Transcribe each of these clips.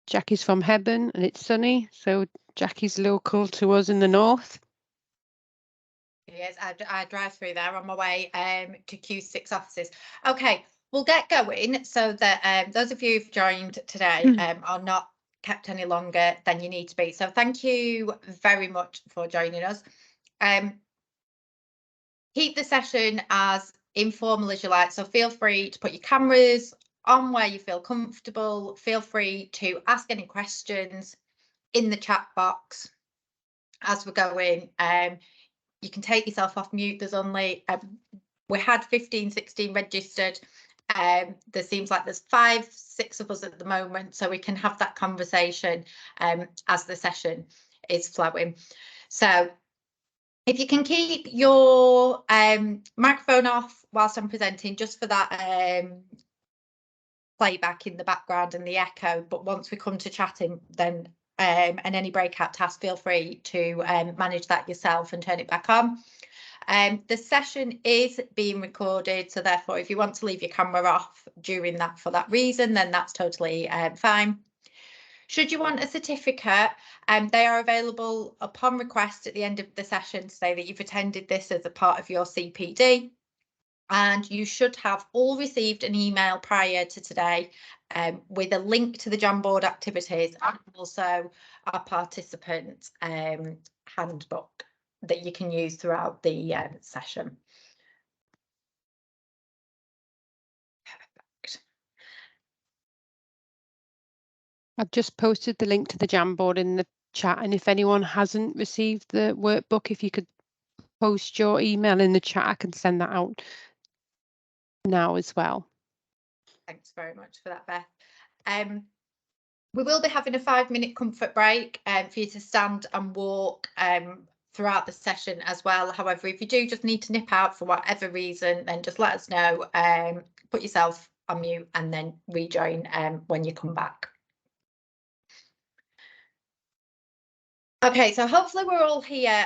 Jackie's from Hebburn and it's sunny, so Jackie's local to us in the north. Yes, I drive through there on my way to Q6 offices. Okay, we'll get going so that those of you who've joined today are not kept any longer than you need to be. So thank you very much for joining us. Keep the session as informal as you like, so feel free to put your cameras on where you feel comfortable. Feel free to ask any questions in the chat box as we're going. You can take yourself off mute. There's only we had 15-16 registered. There seems like there's 5-6 of us at the moment, so we can have that conversation as the session is flowing. So if you can keep your microphone off whilst I'm presenting, just for that playback in the background and the echo, but once we come to chatting, then and any breakout tasks, feel free to manage that yourself and turn it back on. The session is being recorded, so therefore if you want to leave your camera off during that for that reason, then that's totally fine. Should you want a certificate, they are available upon request at the end of the session to say that you've attended this as a part of your CPD. And you should have all received an email prior to today with a link to the Jamboard activities and also our participant handbook that you can use throughout the session. Perfect. I've just posted the link to the Jamboard in the chat, and if anyone hasn't received the workbook, if you could post your email in the chat, I can send that out now as well. Thanks very much for that, Beth. We will be having a 5-minute comfort break for you to stand and walk throughout the session as well. However, if you do just need to nip out for whatever reason, then just let us know, put yourself on mute and then rejoin when you come back. Okay, so hopefully we're all here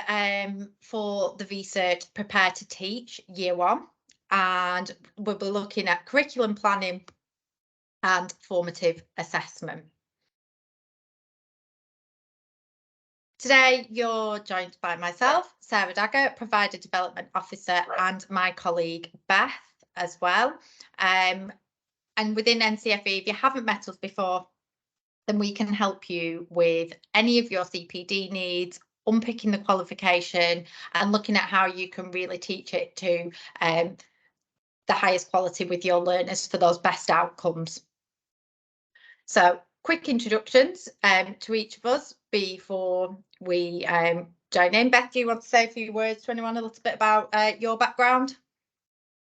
for the Cert Prepare to Teach Year 1, and we'll be looking at curriculum planning and formative assessment. Today you're joined by myself, Sarah Dagger, Provider Development Officer, and my colleague Beth as well. And within NCFE, if you haven't met us before, then we can help you with any of your CPD needs, unpicking the qualification and looking at how you can really teach it to the highest quality with your learners for those best outcomes. So quick introductions to each of us before we join in. Beth, do you want to say a few words to anyone a little bit about your background?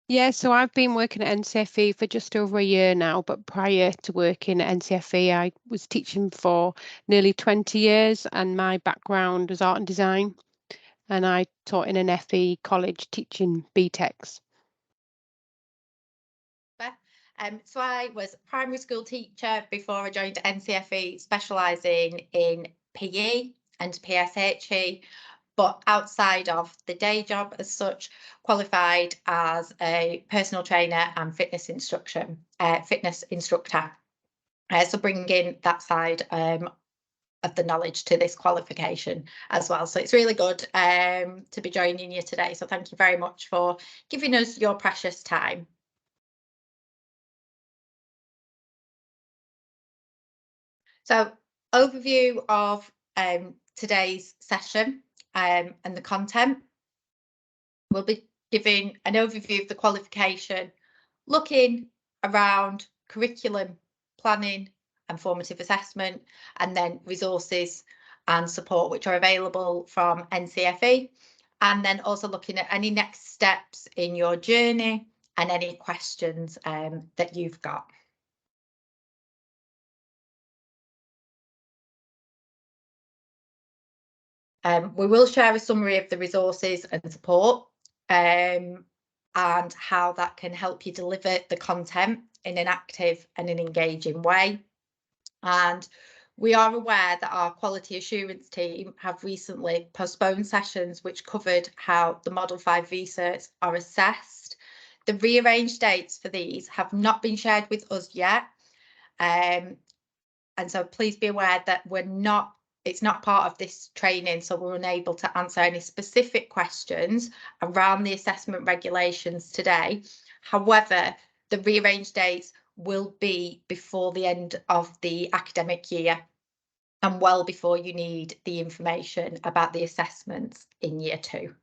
Yeah, so I've been working at NCFE for just over a year now, but prior to working at NCFE, I was teaching for nearly 20 years, and my background was art and design, and I taught in an FE college teaching BTECs. So I was a primary school teacher before I joined NCFE, specialising in PE and PSHE, but outside of the day job as such, qualified as a personal trainer and fitness instructor. So bringing that side of the knowledge to this qualification as well. So it's really good to be joining you today. So thank you very much for giving us your precious time. So overview of today's session and the content. We'll be giving an overview of the qualification, looking around curriculum planning and formative assessment, and then resources and support which are available from NCFE, and then also looking at any next steps in your journey and any questions that you've got. We will share a summary of the resources and support and how that can help you deliver the content in an active and an engaging way. And we are aware that our quality assurance team have recently postponed sessions which covered how the Model 5 Certs are assessed. The rearranged dates for these have not been shared with us yet. And so please be aware that it's not part of this training, so we're unable to answer any specific questions around the assessment regulations today. However, the rearranged dates will be before the end of the academic year and well before you need the information about the assessments in year 2.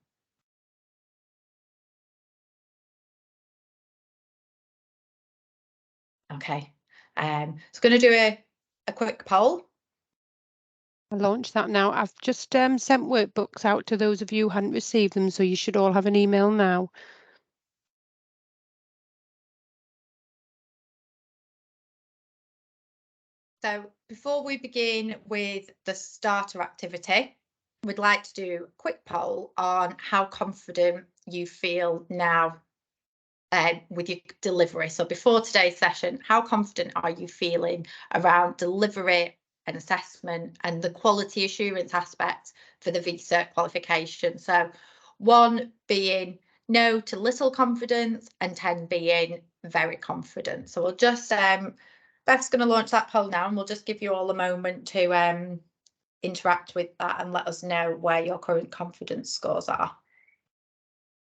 Okay, so going to do a quick poll. I'll launch that now. I've just sent workbooks out to those of you who hadn't received them, so you should all have an email now. So before we begin with the starter activity, we'd like to do a quick poll on how confident you feel now with your delivery. So before today's session, how confident are you feeling around delivery and assessment and the quality assurance aspect for the VCERT qualification? So 1 being no to little confidence and 10 being very confident. So we'll just Beth's going to launch that poll now, and we'll just give you all a moment to interact with that and let us know where your current confidence scores are.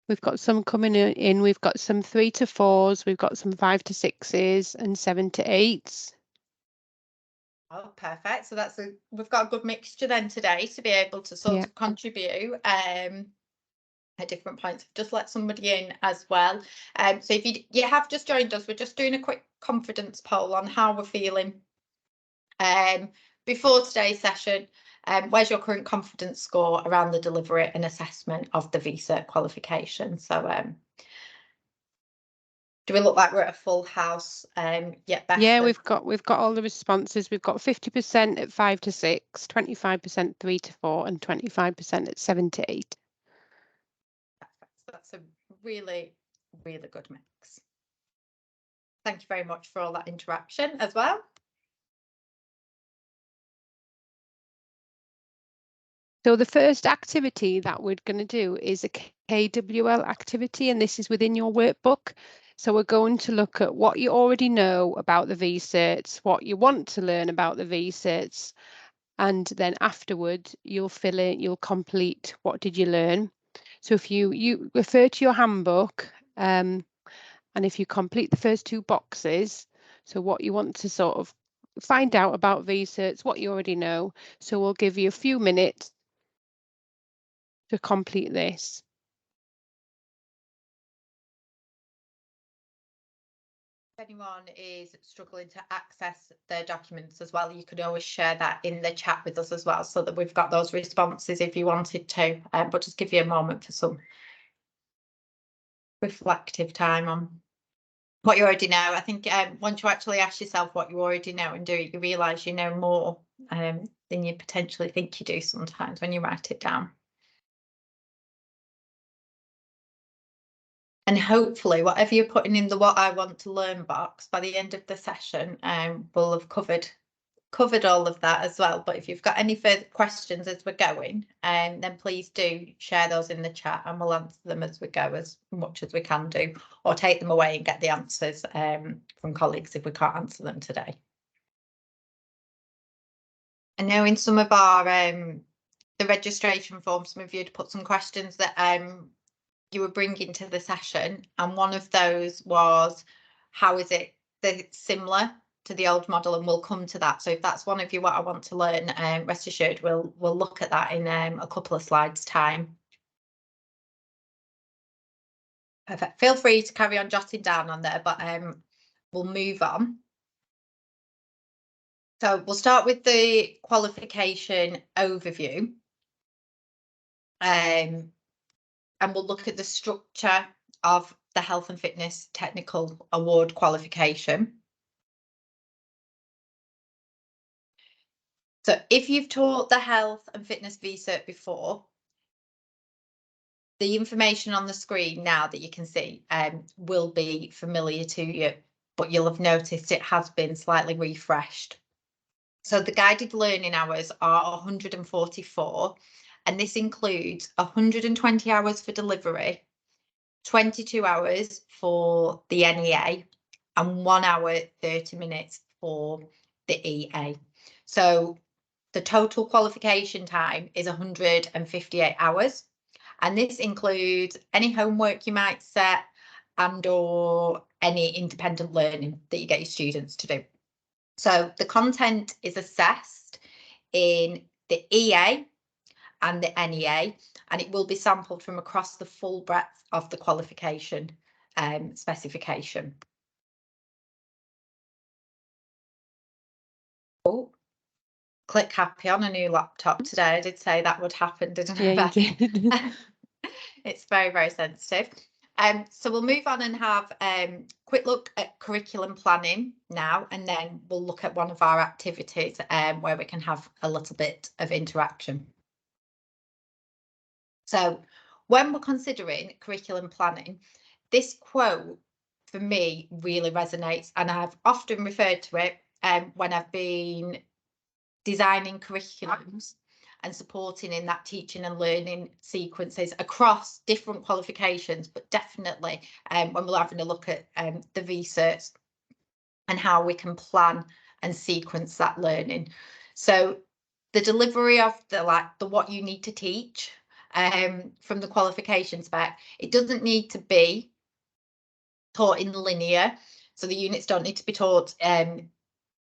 We've got some coming in. We've got some 3 to 4s. We've got some 5 to 6s and 7 to 8s. Oh, perfect. So we've got a good mixture then today to be able to sort of contribute at different points. Just let somebody in as well. So if you have just joined us, we're just doing a quick confidence poll on how we're feeling before today's session. Where's your current confidence score around the delivery and assessment of the VCERT qualification? So do we look like we're at a full house? Yeah, we've got all the responses. We've got 50% at 5 to 6, 25% 3 to 4, and 25% at 7 to 8. That's a really, really good mix. Thank you very much for all that interaction as well. So the first activity that we're going to do is a KWL activity, and this is within your workbook. So we're going to look at what you already know about the VCERTs, what you want to learn about the VCERTs, and then afterwards you'll fill in, you'll complete what did you learn. So if you refer to your handbook, and if you complete the first 2 boxes, so what you want to sort of find out about VCERTs, what you already know. So we'll give you a few minutes to complete this. If anyone is struggling to access their documents as well, you could always share that in the chat with us as well, so that we've got those responses if you wanted to, but just give you a moment for some reflective time on what you already know. I think once you actually ask yourself what you already know and do it, you realise you know more than you potentially think you do sometimes when you write it down. And hopefully whatever you're putting in the what I want to learn box by the end of the session will have covered all of that as well. But if you've got any further questions as we're going, then please do share those in the chat and we'll answer them as we go, as much as we can do, or take them away and get the answers from colleagues if we can't answer them today. I know in some of our the registration forms, some of you had put some questions that you were bringing to the session, and one of those was, how is it similar to the old model? And we'll come to that. So if that's one of you what I want to learn, rest assured we'll look at that in a couple of slides time. Perfect. Feel free to carry on jotting down on there, but we'll move on. So we'll start with the qualification overview. And we'll look at the structure of the Health and Fitness Technical Award qualification. So if you've taught the Health and Fitness VCERT before, the information on the screen now that you can see will be familiar to you, but you'll have noticed it has been slightly refreshed. So the guided learning hours are 144, and this includes 120 hours for delivery, 22 hours for the NEA, and 1 hour 30 minutes for the EA. So the total qualification time is 158 hours. And this includes any homework you might set and or any independent learning that you get your students to do. So the content is assessed in the EA and the NEA, and it will be sampled from across the full breadth of the qualification specification. Oh, click happy on a new laptop today. I did say that would happen, didn't I? Yeah, you did. It's very, very sensitive. So we'll move on and have quick look at curriculum planning now, and then we'll look at one of our activities where we can have a little bit of interaction. So when we're considering curriculum planning, this quote for me really resonates, and I've often referred to it when I've been designing curriculums and supporting in that teaching and learning sequences across different qualifications, but definitely when we're having a look at the research and how we can plan and sequence that learning. So the delivery of the what you need to teach from the qualification spec, it doesn't need to be taught in linear. So the units don't need to be taught in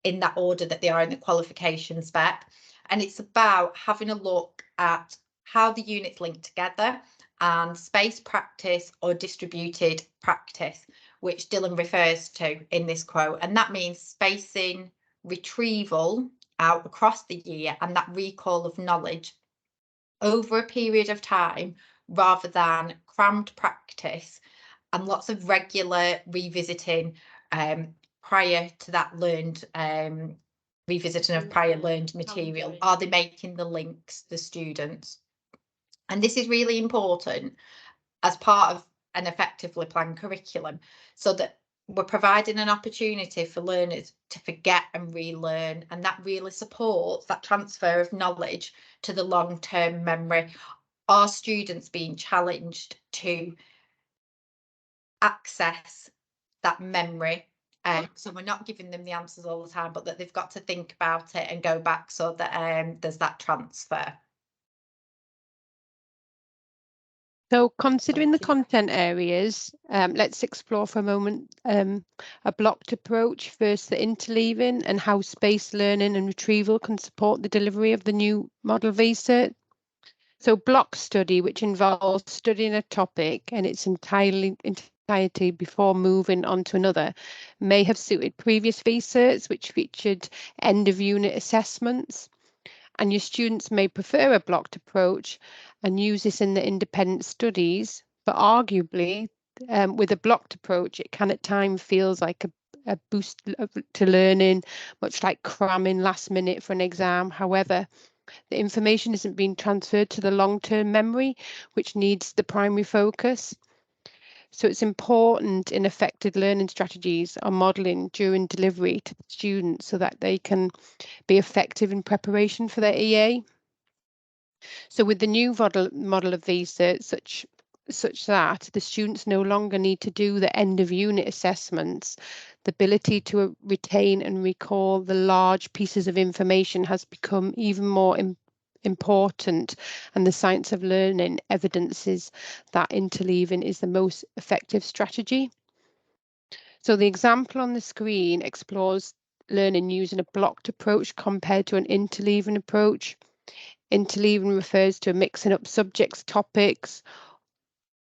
that order that they are in the qualification spec. And it's about having a look at how the units link together and spaced practice or distributed practice, which Dylan refers to in this quote. And that means spacing retrieval out across the year and that recall of knowledge over a period of time rather than crammed practice and lots of regular revisiting prior to that learned revisiting of prior learned material. Are they making the links, the students? And this is really important as part of an effectively planned curriculum, so that we're providing an opportunity for learners to forget and relearn, and that really supports that transfer of knowledge to the long-term memory. Are students being challenged to access that memory? So we're not giving them the answers all the time, but that they've got to think about it and go back so that there's that transfer. So considering the content areas, let's explore for a moment a blocked approach versus the interleaving and how spaced learning and retrieval can support the delivery of the new model research. So block study, which involves studying a topic and its entirety before moving on to another, may have suited previous research, which featured end of unit assessments. And your students may prefer a blocked approach and use this in the independent studies, but arguably with a blocked approach, it can at times feels like a boost to learning, much like cramming last minute for an exam. However, the information isn't being transferred to the long-term memory, which needs the primary focus. So it's important in effective learning strategies or modelling during delivery to the students so that they can be effective in preparation for their EA. So with the new model of research, such that the students no longer need to do the end of unit assessments, the ability to retain and recall the large pieces of information has become even more important, and the science of learning evidences that interleaving is the most effective strategy. So the example on the screen explores learning using a blocked approach compared to an interleaving approach. Interleaving refers to mixing up subjects, topics,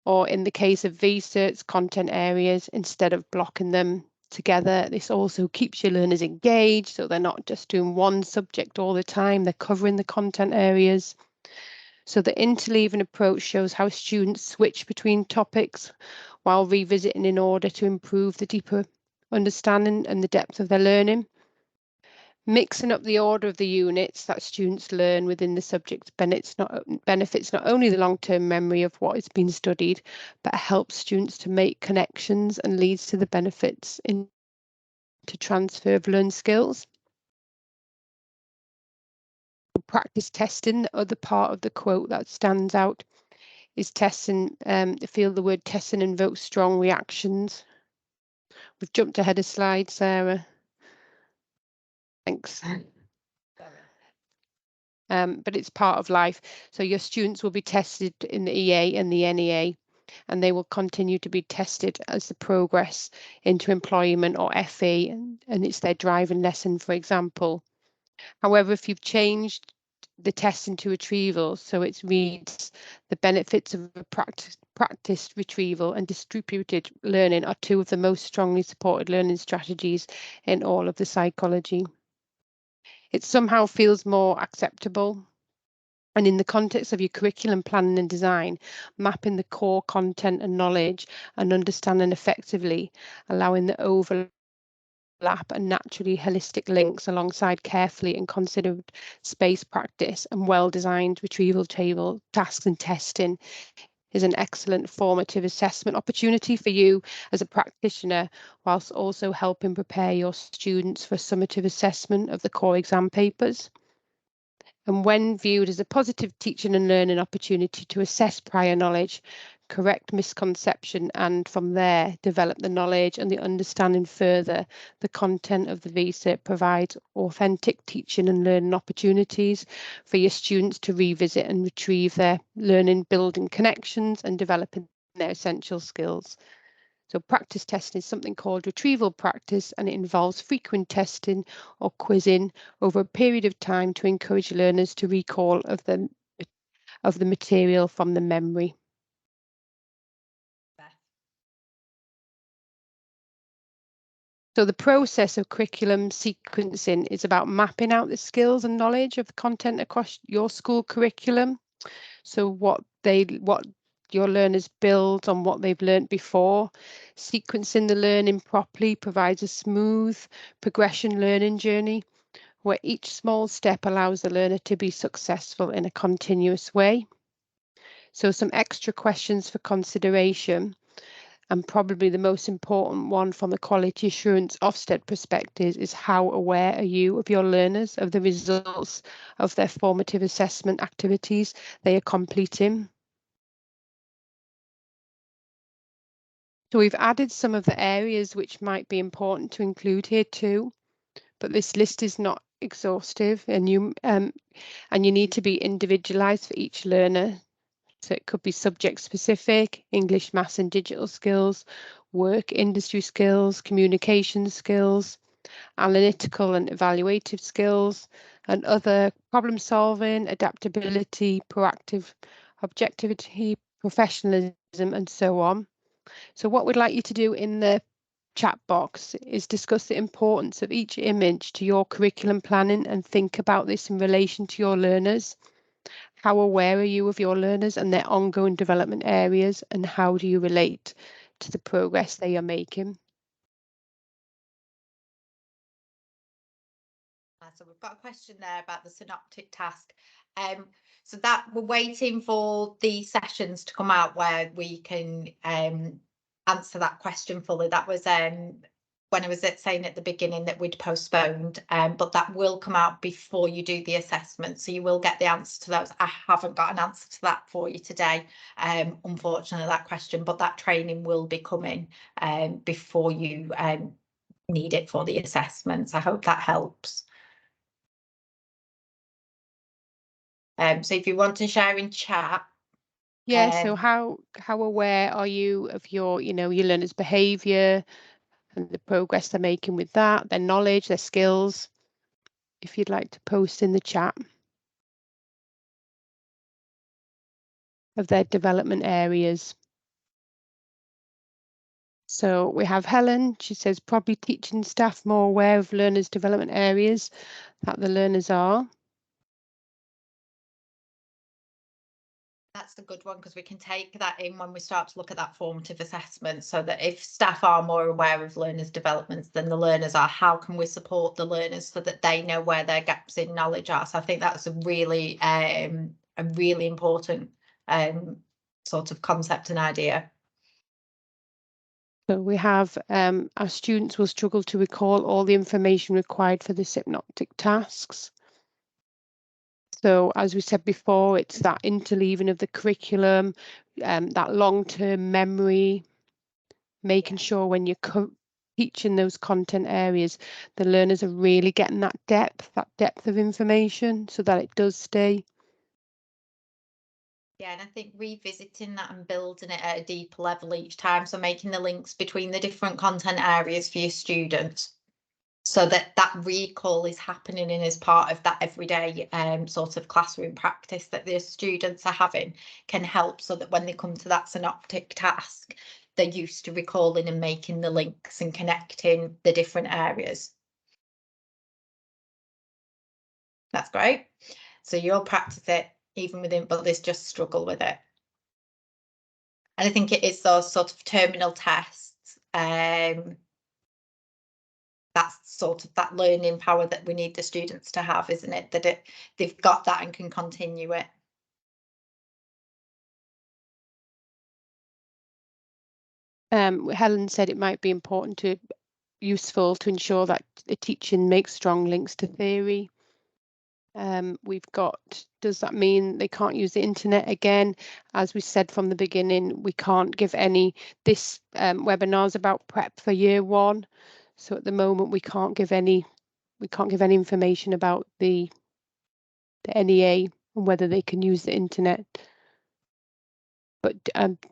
or in the case of research, content areas, instead of blocking them together. This also keeps your learners engaged, so they're not just doing one subject all the time, they're covering the content areas. So the interleaving approach shows how students switch between topics while revisiting in order to improve the deeper understanding and the depth of their learning. Mixing up the order of the units that students learn within the subject benefits not only the long-term memory of what is being studied, but helps students to make connections and leads to the benefits into transfer of learned skills. Practice testing, the other part of the quote that stands out, is testing. I feel the word testing invokes strong reactions. We've jumped ahead a slide, Sarah. Thanks. but it's part of life. So your students will be tested in the EA and the NEA, and they will continue to be tested as they progress into employment or FE, and it's their driving lesson, for example. However, if you've changed the test into retrieval, so it reads the benefits of a practiced retrieval and distributed learning are two of the most strongly supported learning strategies in all of the psychology. It somehow feels more acceptable. And in the context of your curriculum planning and design, mapping the core content and knowledge and understanding effectively, allowing the overlap and naturally holistic links alongside carefully and considered space practice and well-designed retrieval table tasks and testing is an excellent formative assessment opportunity for you as a practitioner, whilst also helping prepare your students for summative assessment of the core exam papers. And when viewed as a positive teaching and learning opportunity to assess prior knowledge, correct misconception, and from there develop the knowledge and the understanding further, the content of the VCERT provides authentic teaching and learning opportunities for your students to revisit and retrieve their learning, building connections and developing their essential skills. So practice testing is something called retrieval practice, and it involves frequent testing or quizzing over a period of time to encourage learners to recall of the material from the memory. So the process of curriculum sequencing is about mapping out the skills and knowledge of the content across your school curriculum. So what your learners build on what they've learned before. Sequencing the learning properly provides a smooth progression learning journey where each small step allows the learner to be successful in a continuous way. So some extra questions for consideration, and probably the most important one from the quality assurance Ofsted perspective is how aware are you of your learners of the results of their formative assessment activities they are completing. So we've added some of the areas which might be important to include here too, but this list is not exhaustive, and you need to be individualized for each learner. So it could be subject specific, English, maths and digital skills, work industry skills, communication skills, analytical and evaluative skills, and other problem solving, adaptability, proactive objectivity, professionalism, and so on. So what we'd like you to do in the chat box is discuss the importance of each image to your curriculum planning and think about this in relation to your learners. How aware are you of your learners and their ongoing development areas, and how do you relate to the progress they are making? So we've got a question there about the synoptic task. So that we're waiting for the sessions to come out where we can answer that question fully. That was when I was saying at the beginning that we'd postponed, but that will come out before you do the assessment. So you will get the answer to those. I haven't got an answer to that for you today, unfortunately, that question, but that training will be coming before you need it for the assessments. I hope that helps. So if you want to share in chat. Yeah, so how aware are you of your learners' behaviour and the progress they're making with that, their knowledge, their skills? If you'd like to post in the chat of their development areas. So we have Helen, she says probably teaching staff more aware of learners' development areas that the learners are. That's a good one, because we can take that in when we start to look at that formative assessment, so that if staff are more aware of learners' developments than the learners are, how can we support the learners so that they know where their gaps in knowledge are? So I think that's a really important sort of concept and idea. So we have our students will struggle to recall all the information required for the synoptic tasks. So as we said before, it's that interleaving of the curriculum, that long-term memory, making sure when you're teaching those content areas, the learners are really getting that depth of information so that it does stay. Yeah, and I think revisiting that and building it at a deeper level each time, so making the links between the different content areas for your students, so that that recall is happening in as part of that everyday sort of classroom practice that the students are having, can help so that when they come to that synoptic task, they're used to recalling and making the links and connecting the different areas. That's great. So you'll practice it even within, but there's just struggle with it. And I think it is those sort of terminal tests. That's sort of that learning power that we need the students to have, isn't it? That they've got that and can continue it. Helen said it might be useful to ensure that the teaching makes strong links to theory. We've got, does that mean they can't use the internet again? As we said from the beginning, we can't give this webinar's about prep for year 1. So at the moment we can't give any information about the NEA and whether they can use the internet. But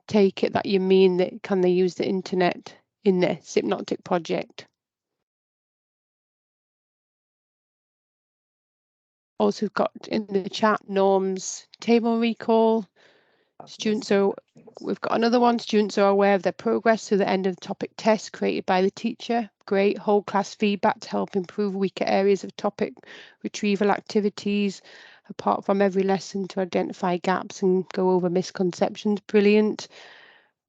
take it that you mean that can they use the internet in the Synoptic project? Also, we've got in the chat norms table recall. We've got another one. Students are aware of their progress to the end of the topic test created by the teacher. Great. Whole class feedback to help improve weaker areas of topic retrieval activities, apart from every lesson to identify gaps and go over misconceptions. Brilliant.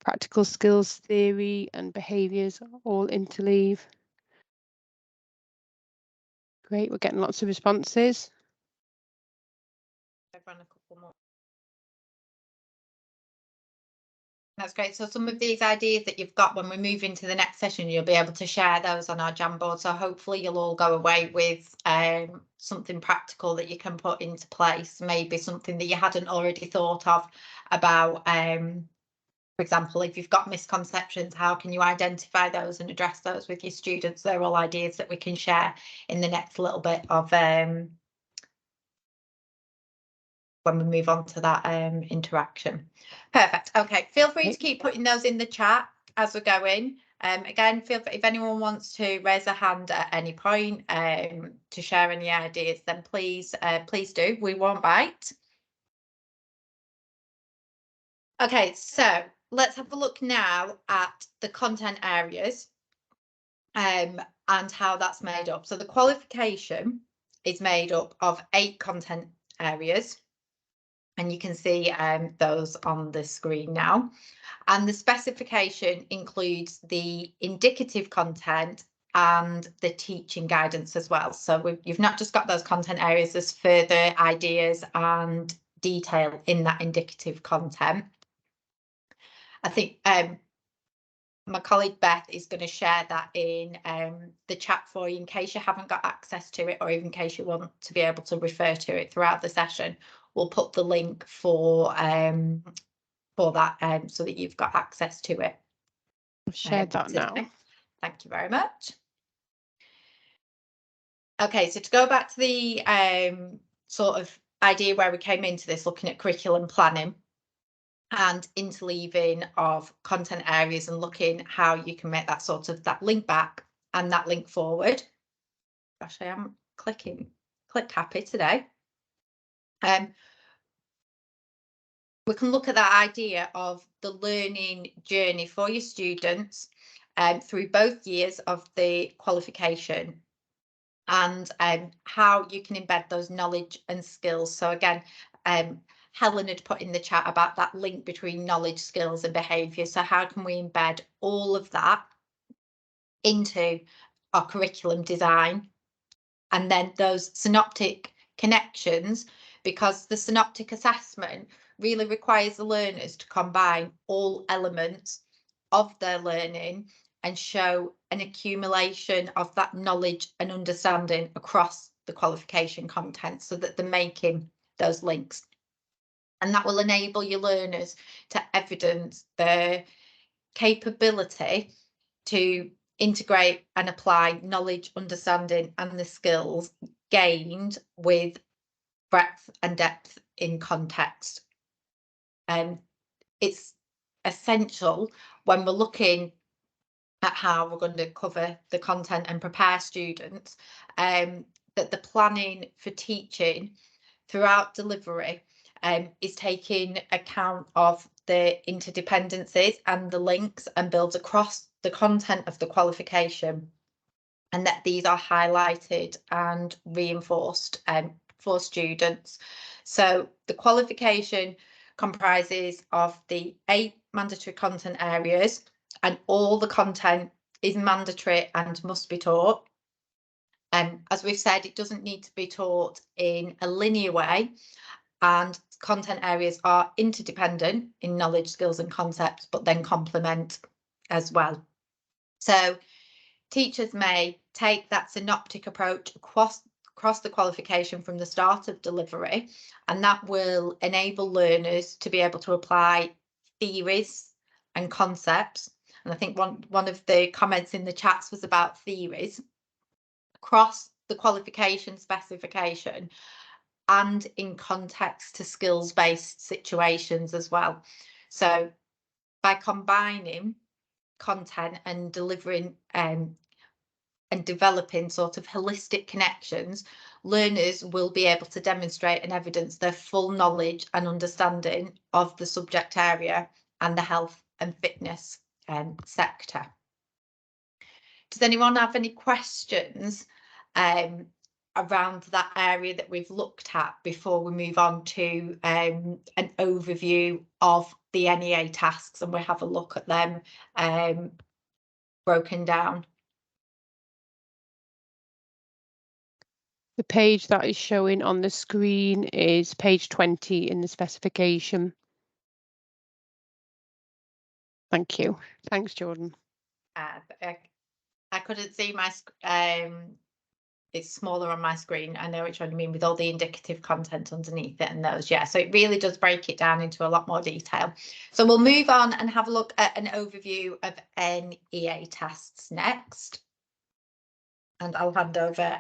Practical skills, theory and behaviours all interleave. Great. We're getting lots of responses. I've run a couple more. That's great. So some of these ideas that you've got when we move into the next session, you'll be able to share those on our Jamboard. So hopefully you'll all go away with something practical that you can put into place, maybe something that you hadn't already thought of about. For example, if you've got misconceptions, how can you identify those and address those with your students? They're all ideas that we can share in the next little bit of when we move on to that interaction. Perfect. Okay, feel free to keep putting those in the chat as we're going. Again, feel free, if anyone wants to raise a hand at any point to share any ideas, then please do. We won't bite. Okay, so let's have a look now at the content areas and how that's made up. So the qualification is made up of 8 content areas. And you can see those on the screen now. And the specification includes the indicative content and the teaching guidance as well. So you've not just got those content areas, there's further ideas and detail in that indicative content. I think my colleague Beth is going to share that in the chat for you in case you haven't got access to it, or even in case you want to be able to refer to it throughout the session. We'll put the link for that so that you've got access to it. I've shared that today. now. Thank you very much. Okay, so to go back to the sort of idea where we came into this, looking at curriculum planning and interleaving of content areas and looking how you can make that sort of that link back and that link forward. Gosh, I am click happy today. We can look at that idea of the learning journey for your students through both years of the qualification, and how you can embed those knowledge and skills. So again, Helen had put in the chat about that link between knowledge, skills and behaviour. So how can we embed all of that into our curriculum design? And then those synoptic connections, because the synoptic assessment really requires the learners to combine all elements of their learning and show an accumulation of that knowledge and understanding across the qualification content, so that they're making those links. And that will enable your learners to evidence their capability to integrate and apply knowledge, understanding and the skills gained with breadth and depth in context. It's essential when we're looking at how we're going to cover the content and prepare students, that the planning for teaching throughout delivery is taking account of the interdependencies and the links and builds across the content of the qualification, and that these are highlighted and reinforced for students. So the qualification comprises of the 8 mandatory content areas, and all the content is mandatory and must be taught. As we've said, it doesn't need to be taught in a linear way, and content areas are interdependent in knowledge, skills and concepts, but then complement as well. So teachers may take that synoptic approach across the qualification from the start of delivery, and that will enable learners to be able to apply theories and concepts. And I think one of the comments in the chats was about theories across the qualification specification and in context to skills-based situations as well. So by combining content and delivering and developing sort of holistic connections, learners will be able to demonstrate and evidence their full knowledge and understanding of the subject area and the health and fitness sector. Does anyone have any questions around that area that we've looked at before we move on to an overview of the NEA tasks, and we'll have a look at them broken down? The page that is showing on the screen is page 20 in the specification. Thank you. Thanks, Jordan. I couldn't see my it's smaller on my screen. I know which one you mean, with all the indicative content underneath it and those. Yeah, so it really does break it down into a lot more detail. So we'll move on and have a look at an overview of NEA tasks next. And I'll hand over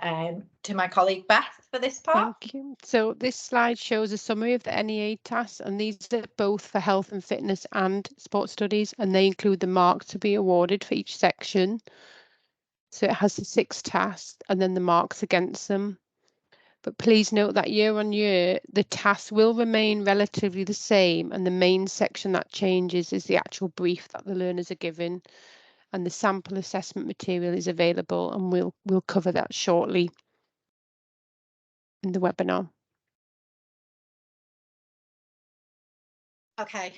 to my colleague Beth for this part. Thank you. So this slide shows a summary of the NEA tasks, and these are both for health and fitness and sports studies, and they include the marks to be awarded for each section. So it has the 6 tasks and then the marks against them. But please note that year on year, the tasks will remain relatively the same, and the main section that changes is the actual brief that the learners are given, and the sample assessment material is available, and we'll cover that shortly in the webinar. Okay,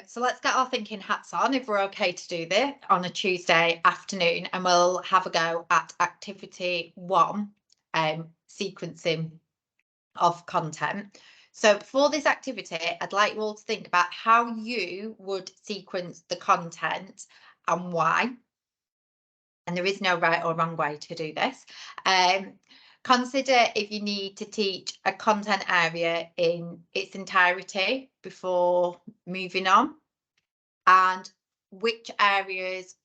so let's get our thinking hats on, if we're okay to do this on a Tuesday afternoon, and we'll have a go at activity 1, sequencing of content. So for this activity, I'd like you all to think about how you would sequence the content and why. And there is no right or wrong way to do this. Consider if you need to teach a content area in its entirety before moving on, and which areas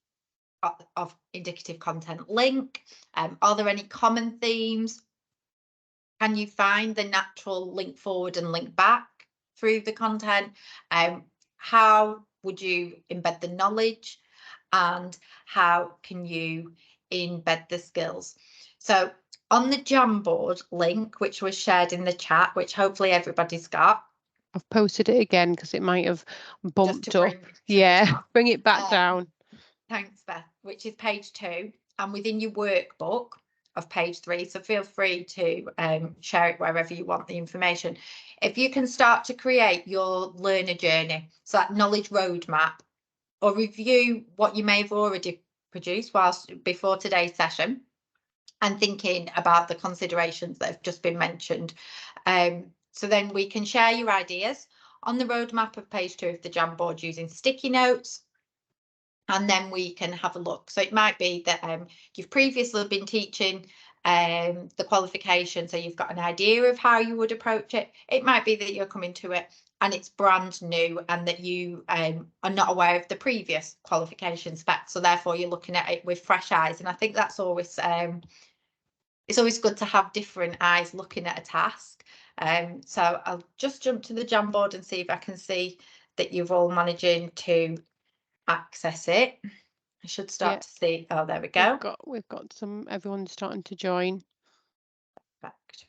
of indicative content link. Are there any common themes? Can you find the natural link forward and link back through the content? How would you embed the knowledge, and how can you embed the skills? So on the Jamboard link, which was shared in the chat, which hopefully everybody's got. I've posted it again because it might have bumped up. Yeah, bring it back down. Thanks, Beth, which is page 2, and within your workbook of page 3. So feel free to share it wherever you want the information. If you can start to create your learner journey, so that knowledge roadmap, or review what you may have already produced before today's session, and thinking about the considerations that have just been mentioned. So then we can share your ideas on the roadmap of page 2 of the Jamboard using sticky notes, and then we can have a look. So it might be that you've previously been teaching the qualification, so you've got an idea of how you would approach it. It might be that you're coming to it and it's brand new, and that you are not aware of the previous qualification spec, so therefore you're looking at it with fresh eyes. And I think that's always it's always good to have different eyes looking at a task. So I'll just jump to the Jamboard and see if I can see that you're all managing to access it. I should start to see. Oh, there we go. We've got everyone's starting to join. Perfect.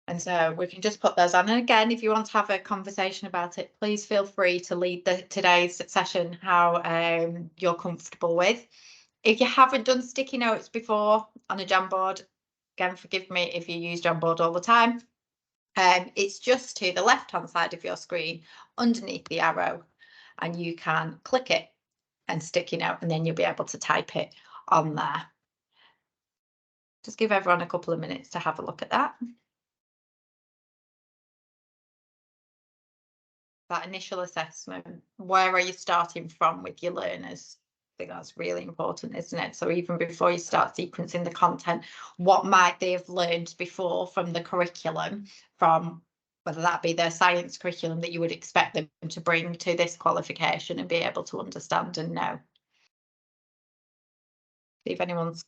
And so we can just put those on. And again, if you want to have a conversation about it, please feel free to lead today's session how you're comfortable with. If you haven't done sticky notes before on a Jamboard, again, forgive me if you use Jamboard all the time. It's just to the left-hand side of your screen underneath the arrow, and you can click it and sticky note, and then you'll be able to type it on there. Just give everyone a couple of minutes to have a look at that. That initial assessment, where are you starting from with your learners? I think that's really important, isn't it? So even before you start sequencing the content, what might they have learned before from the curriculum, from whether that be their science curriculum that you would expect them to bring to this qualification and be able to understand and know. See if anyone's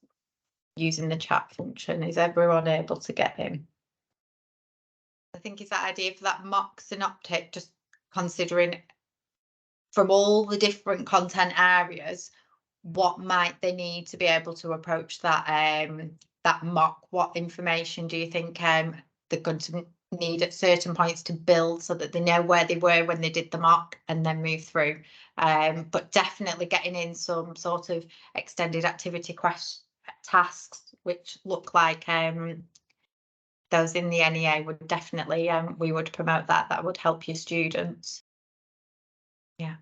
using the chat function. Is everyone able to get in? I think it's that idea for that mock synoptic, just considering from all the different content areas, what might they need to be able to approach that that mock? What information do you think they're going to need at certain points to build so that they know where they were when they did the mock and then move through? But definitely getting in some sort of extended activity tasks which look like those in the NEA would definitely we would promote that. That would help your students. Yeah.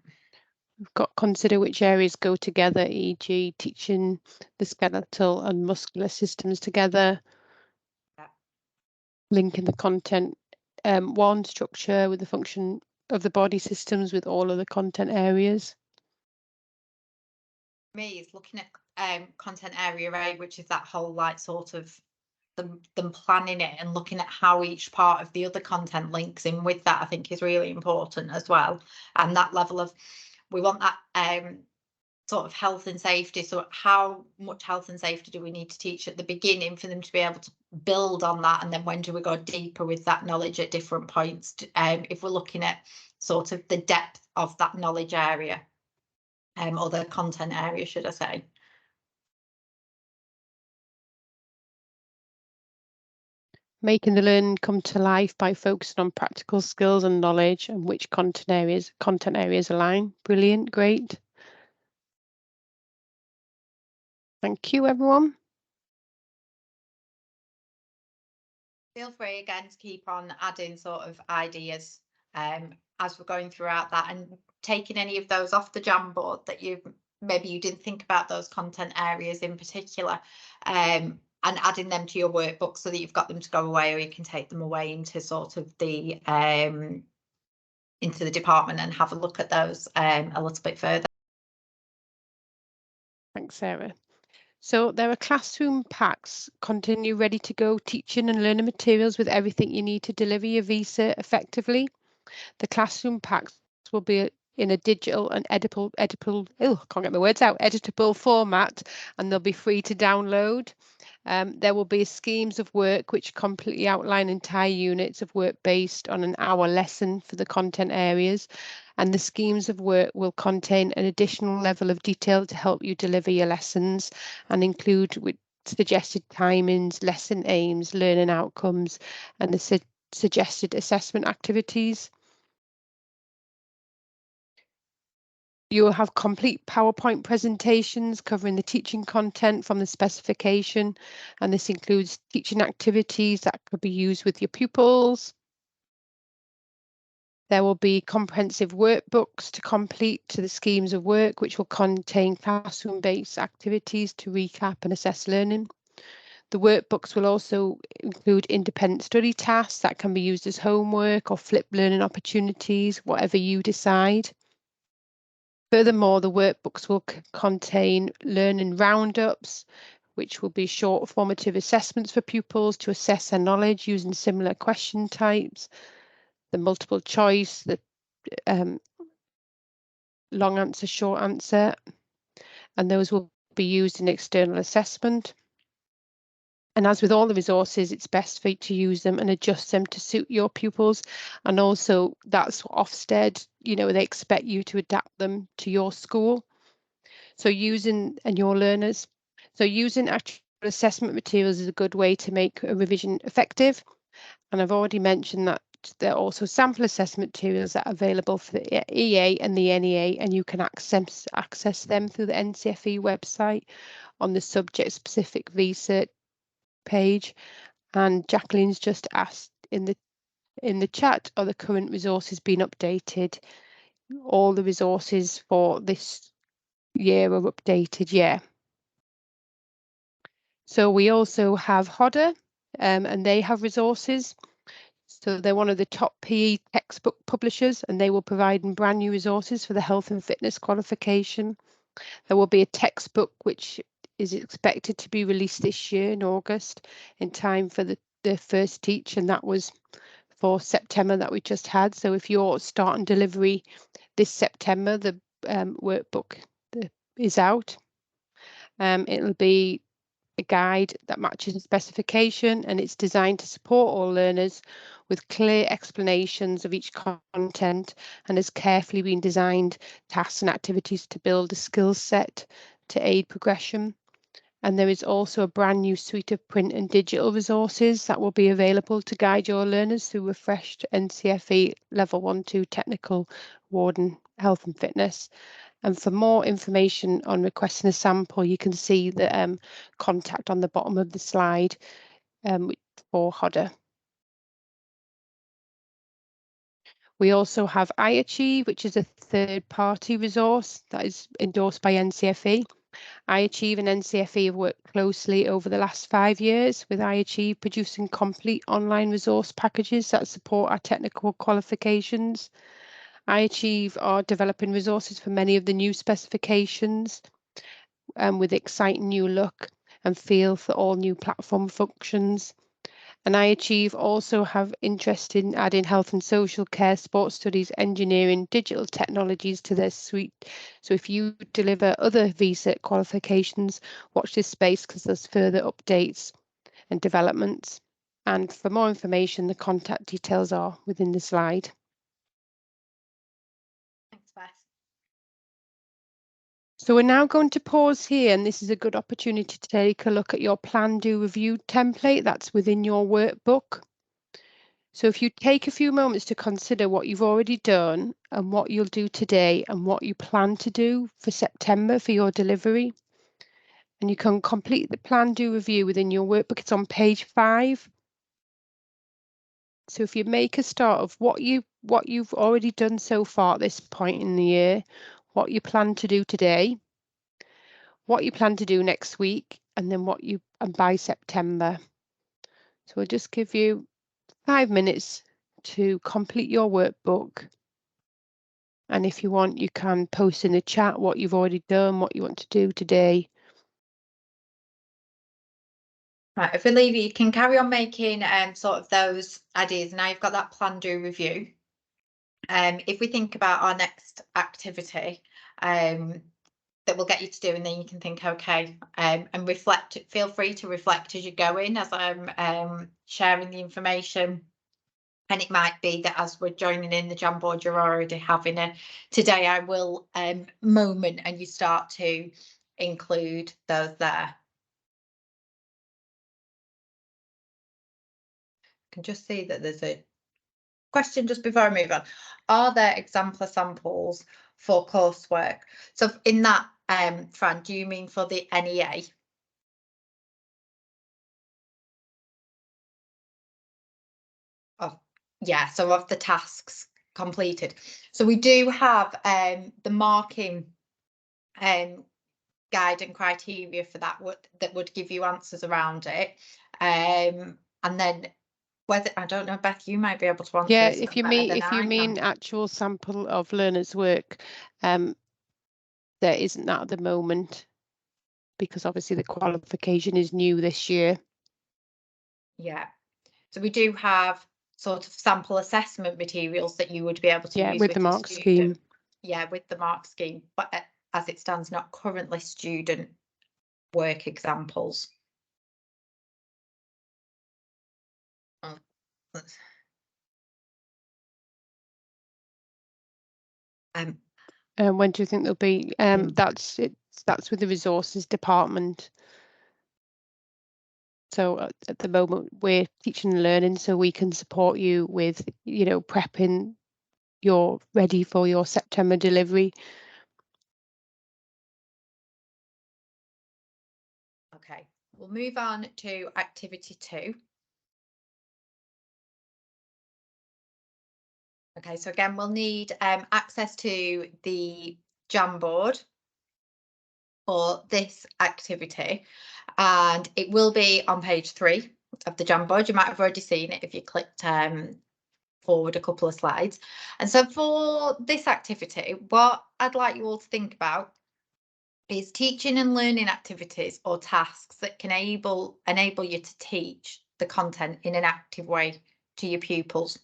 We've got consider which areas go together, e.g. teaching the skeletal and muscular systems together, linking the content one structure with the function of the body systems with all of the content areas. Me is looking at content area A, which is that whole like sort of them planning it and looking at how each part of the other content links in with that, I think is really important as well. And that level of, we want that sort of health and safety. So how much health and safety do we need to teach at the beginning for them to be able to build on that? And then when do we go deeper with that knowledge at different points? If we're looking at sort of the depth of that knowledge area, or the content area, should I say. Making the learning come to life by focusing on practical skills and knowledge and which content areas align. Brilliant, great. Thank you, everyone. Feel free again to keep on adding sort of ideas as we're going throughout that, and taking any of those off the Jamboard that maybe you didn't think about those content areas in particular, and adding them to your workbook so that you've got them to go away, or you can take them away into sort of the into the department and have a look at those a little bit further. Thanks, Sarah. So there are classroom packs containing your ready to go teaching and learning materials with everything you need to deliver your visa effectively. The classroom packs will be in a digital and editable format, and they'll be free to download. There will be schemes of work which completely outline entire units of work based on an hour lesson for the content areas, and the schemes of work will contain an additional level of detail to help you deliver your lessons and include with suggested timings, lesson aims, learning outcomes, and the suggested assessment activities. You will have complete PowerPoint presentations covering the teaching content from the specification, and this includes teaching activities that could be used with your pupils. There will be comprehensive workbooks to complete to the schemes of work, which will contain classroom-based activities to recap and assess learning. The workbooks will also include independent study tasks that can be used as homework or flipped learning opportunities, whatever you decide. Furthermore, the workbooks will contain learning roundups, which will be short formative assessments for pupils to assess their knowledge using similar question types, the multiple choice, the long answer, short answer, and those will be used in external assessment. And as with all the resources, it's best for you to use them and adjust them to suit your pupils. And also that's what Ofsted, they expect you to adapt them to your school. So using your learners. So using actual assessment materials is a good way to make a revision effective. And I've already mentioned that there are also sample assessment materials that are available for the EA and the NEA, and you can access them through the NCFE website on the subject-specific research page. And Jacqueline's just asked in the chat, are the current resources being updated? All the resources for this year are updated, yeah. So we also have Hodder, and they have resources. So they're one of the top PE textbook publishers, and they will provide brand new resources for the health and fitness qualification. There will be a textbook which is expected to be released this year in August in time for the first teach, and that was for September that we just had. So if you're starting delivery this September, the workbook is out. It'll be a guide that matches the specification, and it's designed to support all learners with clear explanations of each content, and has carefully been designed tasks and activities to build a skill set to aid progression. And there is also a brand new suite of print and digital resources that will be available to guide your learners through refreshed NCFE Level 1-2 Technical Warden Health and Fitness. And for more information on requesting a sample, you can see the contact on the bottom of the slide for Hodder. We also have iAchieve, which is a third-party resource that is endorsed by NCFE. iAchieve and NCFE have worked closely over the last 5 years, with iAchieve producing complete online resource packages that support our technical qualifications. iAchieve are developing resources for many of the new specifications, with exciting new look and feel for all new platform functions. And iAchieve also have interest in adding health and social care, sports studies, engineering, digital technologies to their suite. So if you deliver other visa qualifications, watch this space because there's further updates and developments. And for more information, the contact details are within the slide. Thanks, Beth. So we're now going to pause here, and this is a good opportunity to take a look at your plan, do, review template that's within your workbook. So if you take a few moments to consider what you've already done and what you'll do today and what you plan to do for September for your delivery, and you can complete the plan, do, review within your workbook. It's on page 5. So if you make a start of what you've already done so far at this point in the year, what you plan to do today, what you plan to do next week, and then and by September. So we'll just give you 5 minutes to complete your workbook. And if you want, you can post in the chat what you've already done, what you want to do today. Right, if we leave you can carry on making sort of those ideas. Now you've got that plan, do, review. If we think about our next activity that will get you to do, and then you can think, okay, and reflect. Feel free to reflect as you go in, as I'm sharing the information. And it might be that as we're joining in the Jamboard, you're already having a today I will moment, and you start to include those there. I can just see that there's a question just before I move on. Are there example samples for coursework? So in that, Fran, do you mean for the NEA? Oh, yeah, so of the tasks completed. So we do have the marking guide and criteria for that would give you answers around it. And then whether, I don't know, Beth, you might be able to answer. Yeah, if you mean actual sample of learners' work, there isn't that at the moment. because obviously the qualification is new this year. Yeah. So we do have sort of sample assessment materials that you would be able to use with the mark student. scheme. Yeah, with the mark scheme, but as it stands, not currently student work examples. When do you think they'll be? That's with the resources department. So at the moment we're teaching and learning, so we can support you with, prepping you're ready for your September delivery. Okay, we'll move on to activity 2. Okay, so again, we'll need access to the Jamboard for this activity, and it will be on page 3 of the Jamboard. You might have already seen it if you clicked forward a couple of slides. And so for this activity, what I'd like you all to think about is teaching and learning activities or tasks that can enable you to teach the content in an active way to your pupils.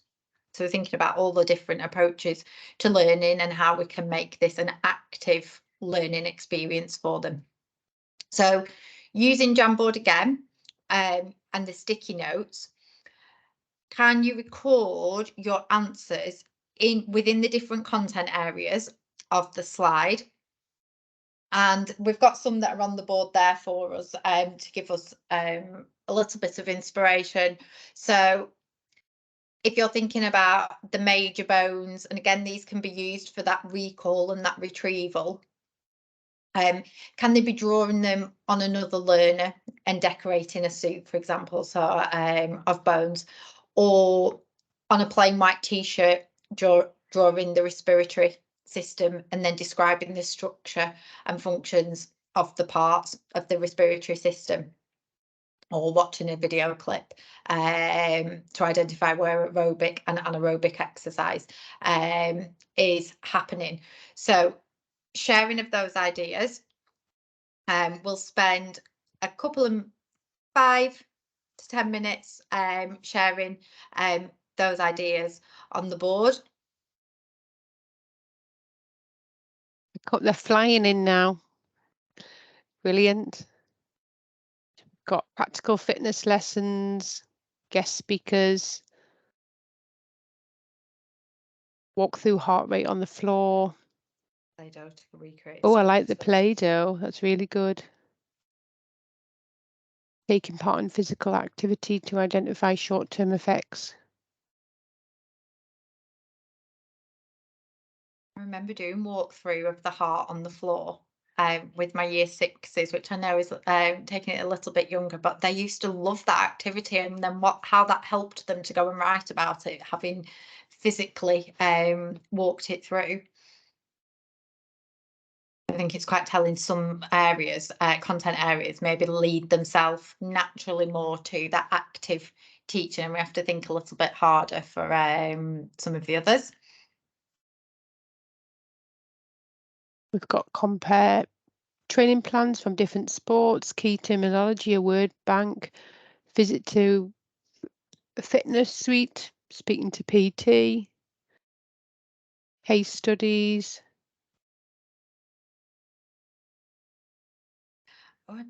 So we're thinking about all the different approaches to learning and how we can make this an active learning experience for them. So using Jamboard again, and the sticky notes, can you record your answers within the different content areas of the slide? And we've got some that are on the board there for us to give us a little bit of inspiration. So if you're thinking about the major bones, and again, these can be used for that recall and that retrieval, can they be drawing them on another learner and decorating a suit, for example, so of bones, or on a plain white t-shirt, drawing the respiratory system and then describing the structure and functions of the parts of the respiratory system, or watching a video clip to identify where aerobic and anaerobic exercise is happening. So sharing of those ideas, we'll spend a couple of 5 to 10 minutes sharing those ideas on the board. They're flying in now. Brilliant. Got practical fitness lessons, guest speakers, walk through heart rate on the floor. Play-Doh to recreate. Oh, I like the Play-Doh. That's really good. Taking part in physical activity to identify short-term effects. I remember doing walkthrough of the heart on the floor with my year 6s, which I know is taking it a little bit younger, but they used to love that activity, and then how that helped them to go and write about it, having physically walked it through. I think it's quite telling. Some areas, content areas, maybe lead themselves naturally more to that active teaching, and we have to think a little bit harder for some of the others. We've got compare training plans from different sports, key terminology, a word bank, visit to a fitness suite, speaking to PT, case studies. Oh,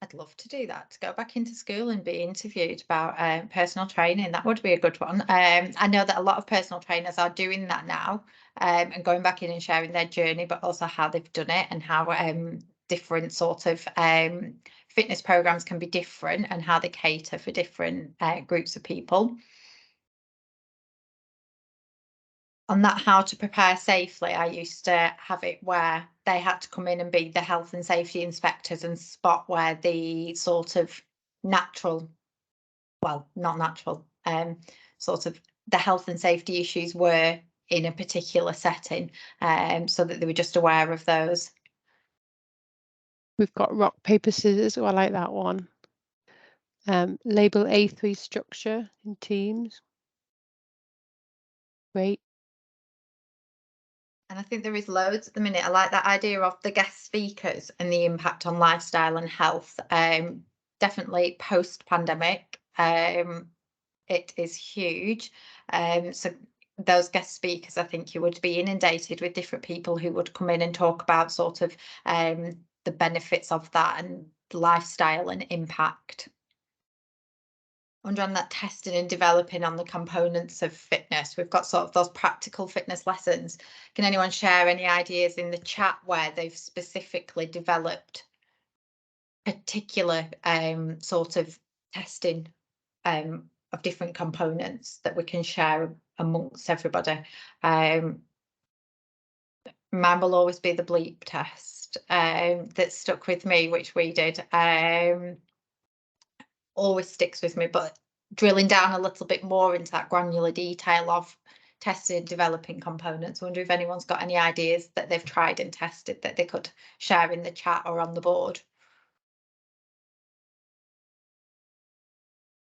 I'd love to do that, to go back into school and be interviewed about personal training. That would be a good one. I know that a lot of personal trainers are doing that now, and going back in and sharing their journey, but also how they've done it and how different sort of fitness programs can be different and how they cater for different groups of people. On that how to prepare safely, I used to have it where they had to come in and be the health and safety inspectors and spot where the sort of natural, well, not natural, sort of the health and safety issues were in a particular setting, so that they were just aware of those. We've got rock, paper, scissors. Oh, I like that one. Label A3 structure in teams. Great. And I think there is loads at the minute. I like that idea of the guest speakers and the impact on lifestyle and health. Definitely post-pandemic, it is huge. So those guest speakers, I think you would be inundated with different people who would come in and talk about sort of the benefits of that and lifestyle and impact. Under on that testing and developing on the components of fitness, we've got sort of those practical fitness lessons. Can anyone share any ideas in the chat where they've specifically developed particular sort of testing of different components that we can share amongst everybody? Mine will always be the bleep test that stuck with me, which we did. Always sticks with me, but drilling down a little bit more into that granular detail of tested developing components. I wonder if anyone's got any ideas that they've tried and tested that they could share in the chat or on the board.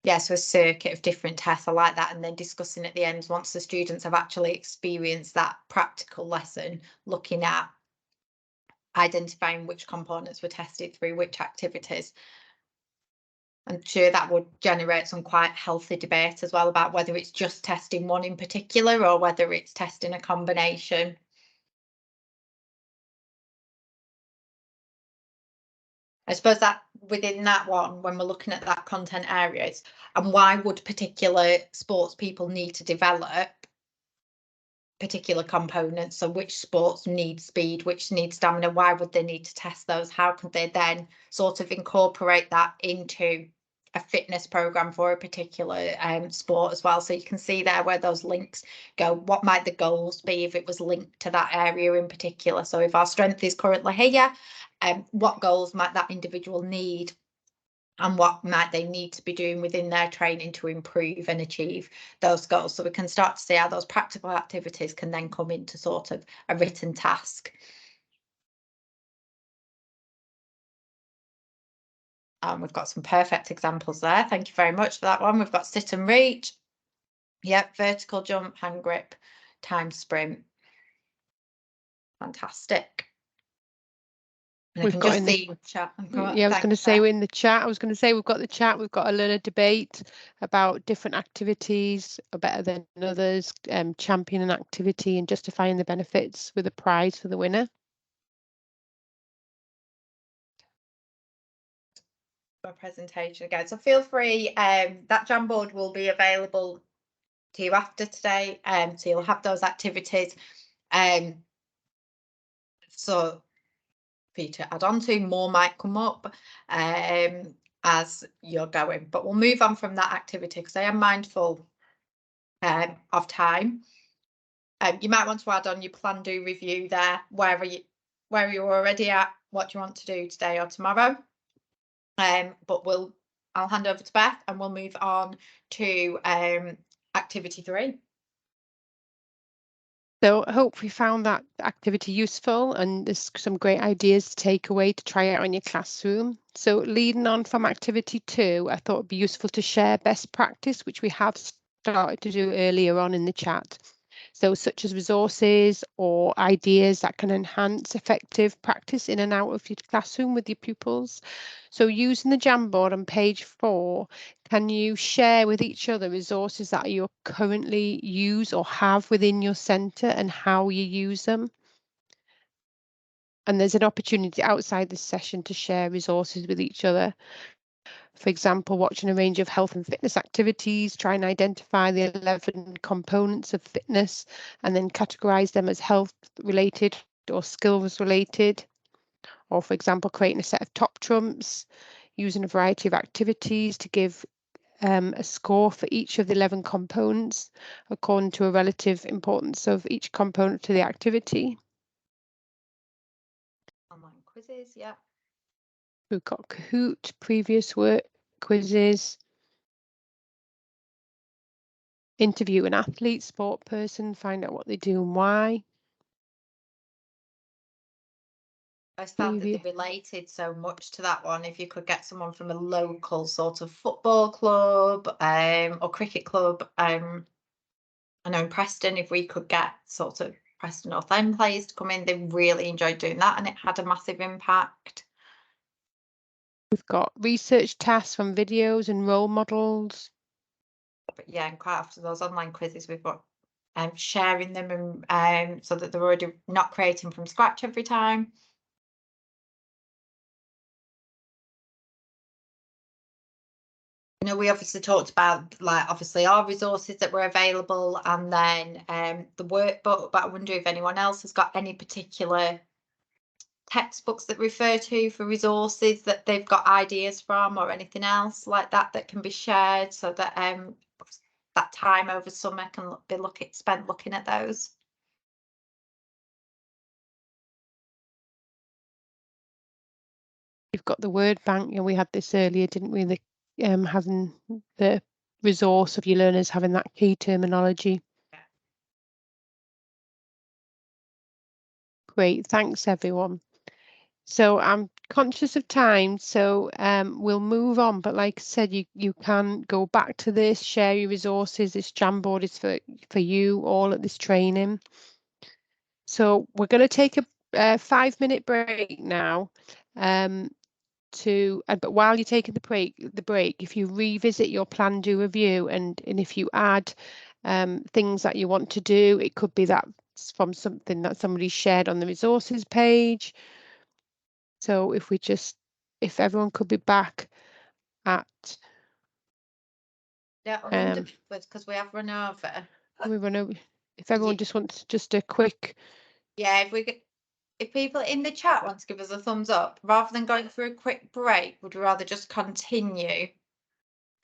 Yeah, so a circuit of different tests, I like that, and then discussing at the end once the students have actually experienced that practical lesson, looking at identifying which components were tested through which activities. I'm sure that would generate some quite healthy debate as well about whether it's just testing one in particular or whether it's testing a combination. I suppose that within that one, when we're looking at that content areas, and why would particular sports people need to develop particular components? So which sports need speed, which need stamina? Why would they need to test those? How could they then sort of incorporate that into a fitness program for a particular sport as well? So you can see there where those links go. What might the goals be if it was linked to that area in particular? So if our strength is currently here, what goals might that individual need? And what might they need to be doing within their training to improve and achieve those goals? So we can start to see how those practical activities can then come into sort of a written task. And we've got some perfect examples there. Thank you very much for that one. We've got sit and reach. Yep, vertical jump, hand grip, time sprint. Fantastic. And I can just see the chat. Yeah, I was going to say in the chat. I was going to say we've got the chat. We've got a learner debate about different activities are better than others, champion an activity and justifying the benefits with a prize for the winner. My presentation again. So feel free. That Jamboard will be available to you after today. So you'll have those activities. So for you to add on to, more might come up as you're going, but we'll move on from that activity because I am mindful of time. You might want to add on your plan, do, review there, where you're already at, what you want to do today or tomorrow. But I'll hand over to Beth and we'll move on to activity 3. So I hope you found that activity useful and there's some great ideas to take away to try out in your classroom. So leading on from activity 2, I thought it'd be useful to share best practice, which we have started to do earlier on in the chat. So such as resources or ideas that can enhance effective practice in and out of your classroom with your pupils. So using the Jamboard on page 4, can you share with each other resources that you currently use or have within your centre and how you use them? And there's an opportunity outside this session to share resources with each other. For example, watching a range of health and fitness activities, try and identify the 11 components of fitness and then categorise them as health related or skills related. Or for example, creating a set of top trumps, using a variety of activities to give a score for each of the 11 components according to a relative importance of each component to the activity. Online quizzes, yeah. We've got Kahoot, previous work quizzes, interview an athlete, sport person, find out what they do and why. I found that they related so much to that one. If you could get someone from a local sort of football club or cricket club, I know in Preston, if we could get sort of Preston North End players to come in. They really enjoyed doing that, and it had a massive impact. We've got research tasks from videos and role models. But yeah, and quite often those online quizzes we've got sharing them and so that they're already not creating from scratch every time. You know, we obviously talked about obviously our resources that were available, and then the workbook, but I wonder if anyone else has got any particular textbooks that refer to for resources that they've got ideas from, or anything else like that that can be shared, so that that time over summer can be spent looking at those. You've got the word bank, and we had this earlier, didn't we? The having the resource of your learners having that key terminology. Yeah. Great, thanks everyone. So I'm conscious of time, so we'll move on. But like I said, you can go back to this, share your resources. This Jamboard is for you all at this training. So we're going to take a 5-minute break now. But while you're taking the break, if you revisit your plan, do review, and if you add things that you want to do, it could be that from something that somebody shared on the resources page. So if everyone could be back at because we have run over. If everyone just wants just a quick. Yeah, if people in the chat want to give us a thumbs up, rather than going for a quick break, would rather just continue,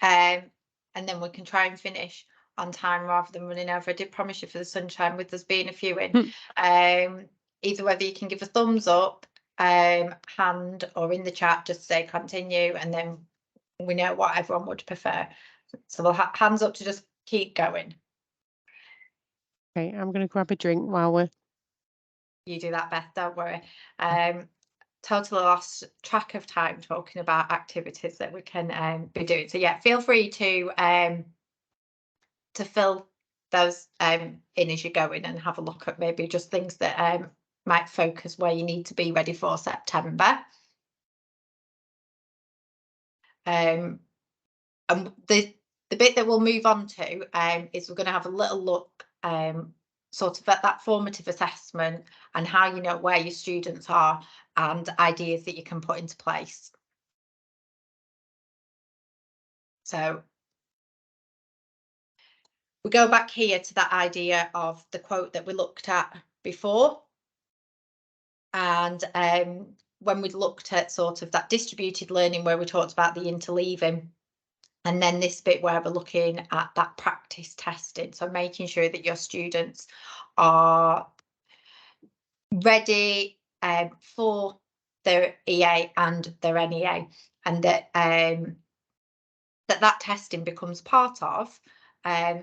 and then we can try and finish on time rather than running over. I did promise you for the sunshine, with us being a few in. Either whether you can give a thumbs up, hand, or in the chat, just say continue, and then we know what everyone would prefer. So we'll have hands up to just keep going. Okay, I'm going to grab a drink while you do that, Beth, don't worry. Totally lost track of time talking about activities that we can be doing. So yeah, feel free to fill those in as you go in, and have a look at maybe just things that might focus where you need to be ready for September. And the bit that we'll move on to is we're going to have a little look sort of at that formative assessment, and how you know where your students are, and ideas that you can put into place. So we go back here to that idea of the quote that we looked at before, and when we looked at sort of that distributed learning, where we talked about the interleaving, and then this bit where we're looking at that practice testing, so making sure that your students are ready for their EA and their NEA, and that that testing becomes part of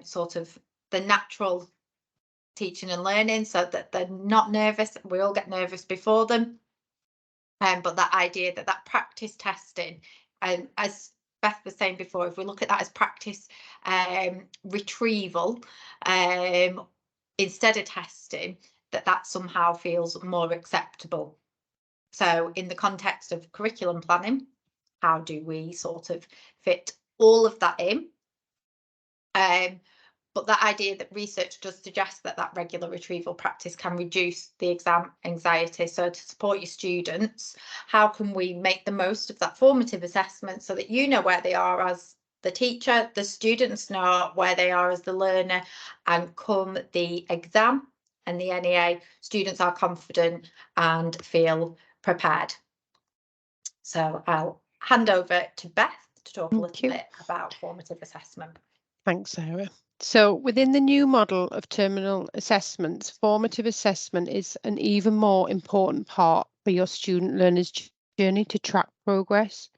sort of the natural teaching and learning, so that they're not nervous. We all get nervous before them, but that idea that practice testing, and as Beth was saying before, if we look at that as practice retrieval instead of testing, that somehow feels more acceptable. So in the context of curriculum planning, how do we sort of fit all of that in? But that idea that research does suggest that regular retrieval practice can reduce the exam anxiety. So to support your students, how can we make the most of that formative assessment, so that you know where they are as the teacher, the students know where they are as the learner, and come the exam and the NEA, students are confident and feel prepared. So I'll hand over to Beth to talk a little bit about formative assessment. Thanks, Sarah. So within the new model of terminal assessments, formative assessment is an even more important part for your student learner's journey to track progress.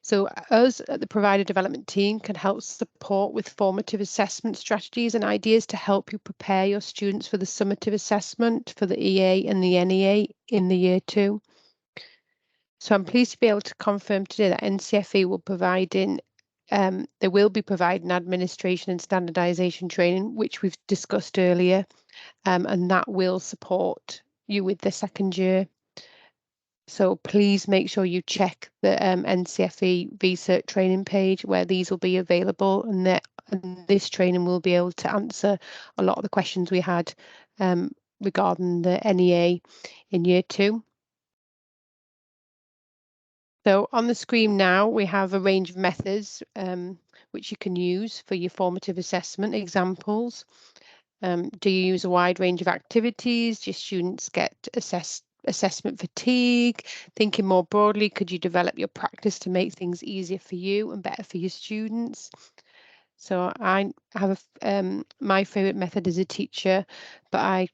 So us at the provider development team can help support with formative assessment strategies and ideas to help you prepare your students for the summative assessment for the EA and the NEA in the year 2. So I'm pleased to be able to confirm today that NCFE will they will be providing administration and standardisation training, which we've discussed earlier. and that will support you with the second year. So please make sure you check the NCFE Cert training page where these will be available, and this training will be able to answer a lot of the questions we had regarding the NEA in year 2. So on the screen now, we have a range of methods which you can use for your formative assessment examples. Do you use a wide range of activities? Do your students get assessment fatigue? Thinking more broadly, could you develop your practice to make things easier for you and better for your students? So I have my favourite method as a teacher, but I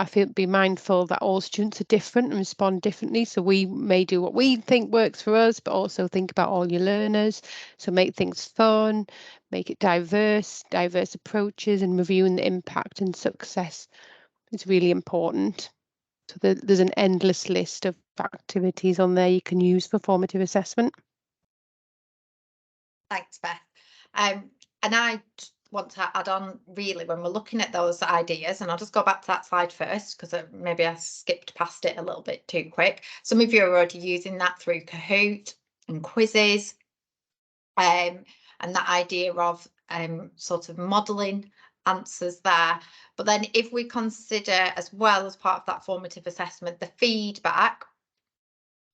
feel be mindful that all students are different and respond differently. So we may do what we think works for us, but also think about all your learners. So make things fun, make it diverse approaches, and reviewing the impact and success is really important. So there's an endless list of activities on there you can use for formative assessment. Thanks, Beth. And I want to add on, really, when we're looking at those ideas, and I'll just go back to that slide first because maybe I skipped past it a little bit too quick. Some of you are already using that through Kahoot and quizzes, and that idea of sort of modelling answers there. But then if we consider, as well as part of that formative assessment, the feedback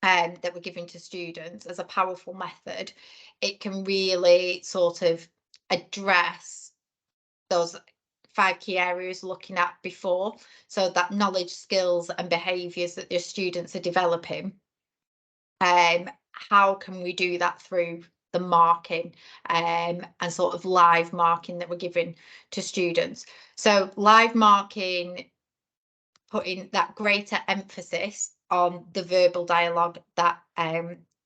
that we're giving to students as a powerful method, it can really sort of address those 5 key areas looking at before. So that knowledge, skills and behaviours that your students are developing. How can we do that through the marking and sort of live marking that we're giving to students? So live marking, putting that greater emphasis on the verbal dialogue that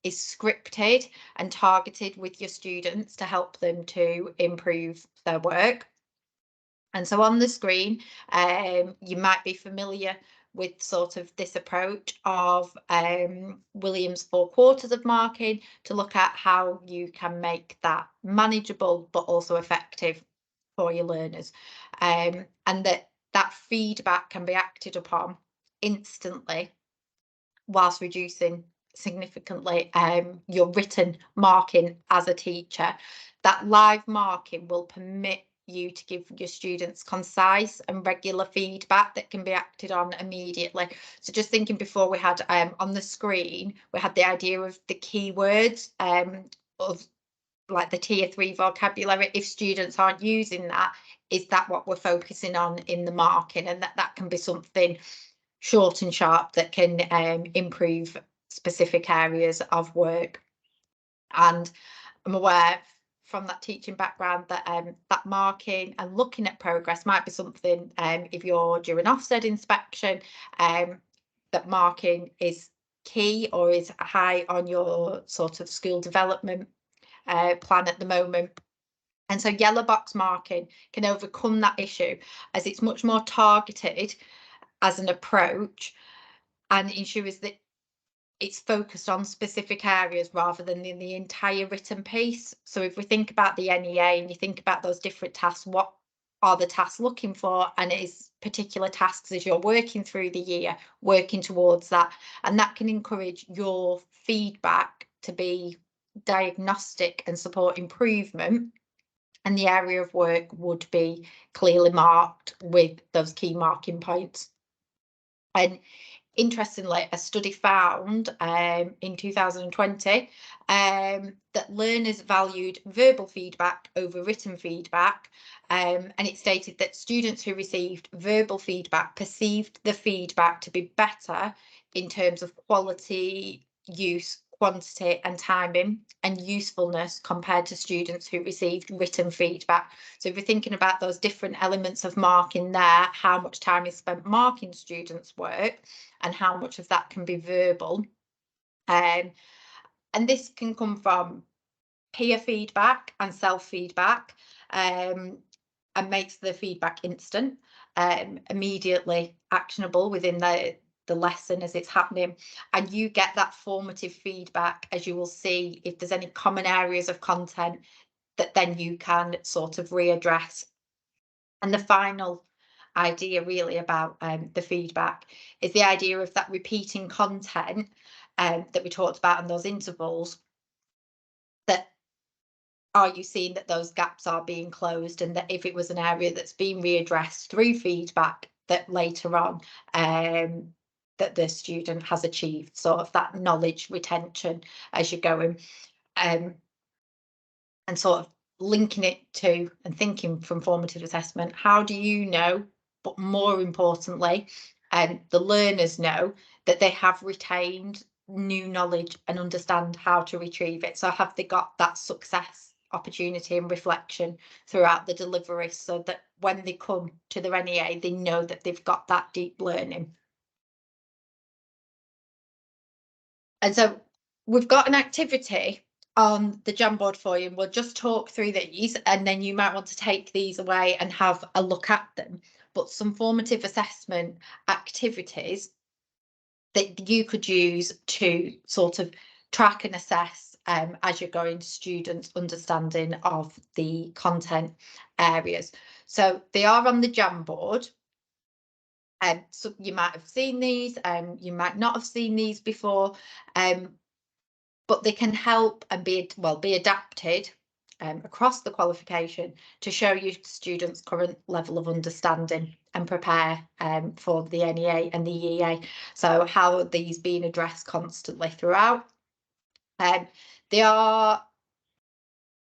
is scripted and targeted with your students to help them to improve their work. And so on the screen, you might be familiar with sort of this approach of Williams 4 quarters of marking to look at how you can make that manageable but also effective for your learners, and that feedback can be acted upon instantly whilst reducing significantly your written marking as a teacher. That live marking will permit you to give your students concise and regular feedback that can be acted on immediately. So just thinking before, we had on the screen, we had the idea of the keywords of like the tier 3 vocabulary. If students aren't using that, is that what we're focusing on in the marking? And that can be something short and sharp that can improve specific areas of work. And I'm aware from that teaching background that that marking and looking at progress might be something, if you're doing Ofsted inspection, that marking is key or is high on your sort of school development plan at the moment. And so yellow box marking can overcome that issue, as it's much more targeted as an approach and ensures that it's focused on specific areas rather than in the entire written piece. So if we think about the NEA and you think about those different tasks, what are the tasks looking for? And it is particular tasks as you're working through the year, working towards that. And that can encourage your feedback to be diagnostic and support improvement. And the area of work would be clearly marked with those key marking points. And interestingly, a study found in 2020 that learners valued verbal feedback over written feedback, and it stated that students who received verbal feedback perceived the feedback to be better in terms of quality, use, quantity and timing and usefulness compared to students who received written feedback. So if you're thinking about those different elements of marking there, how much time is spent marking students' work and how much of that can be verbal. And this can come from peer feedback and self-feedback, and makes the feedback instant, immediately actionable within the lesson as it's happening, and you get that formative feedback as you will see if there's any common areas of content that then you can sort of readdress. And the final idea really about the feedback is the idea of that repeating content that we talked about in those intervals. That are you seeing that those gaps are being closed, and that if it was an area that's being readdressed through feedback, that later on that the student has achieved sort of that knowledge retention as you're going, and sort of linking it to and thinking from formative assessment, how do you know, but more importantly, the learners know that they have retained new knowledge and understand how to retrieve it. So have they got that success opportunity and reflection throughout the delivery, so that when they come to their NEA, they know that they've got that deep learning. And so we've got an activity on the Jamboard for you, and we'll just talk through these, and then you might want to take these away and have a look at them. But some formative assessment activities that you could use to sort of track and assess as you're going to students' understanding of the content areas. So they are on the Jamboard. So you might have seen these, you might not have seen these before, but they can help and be adapted across the qualification to show you students' current level of understanding and prepare for the NEA and the EA. So how are these being addressed constantly throughout? They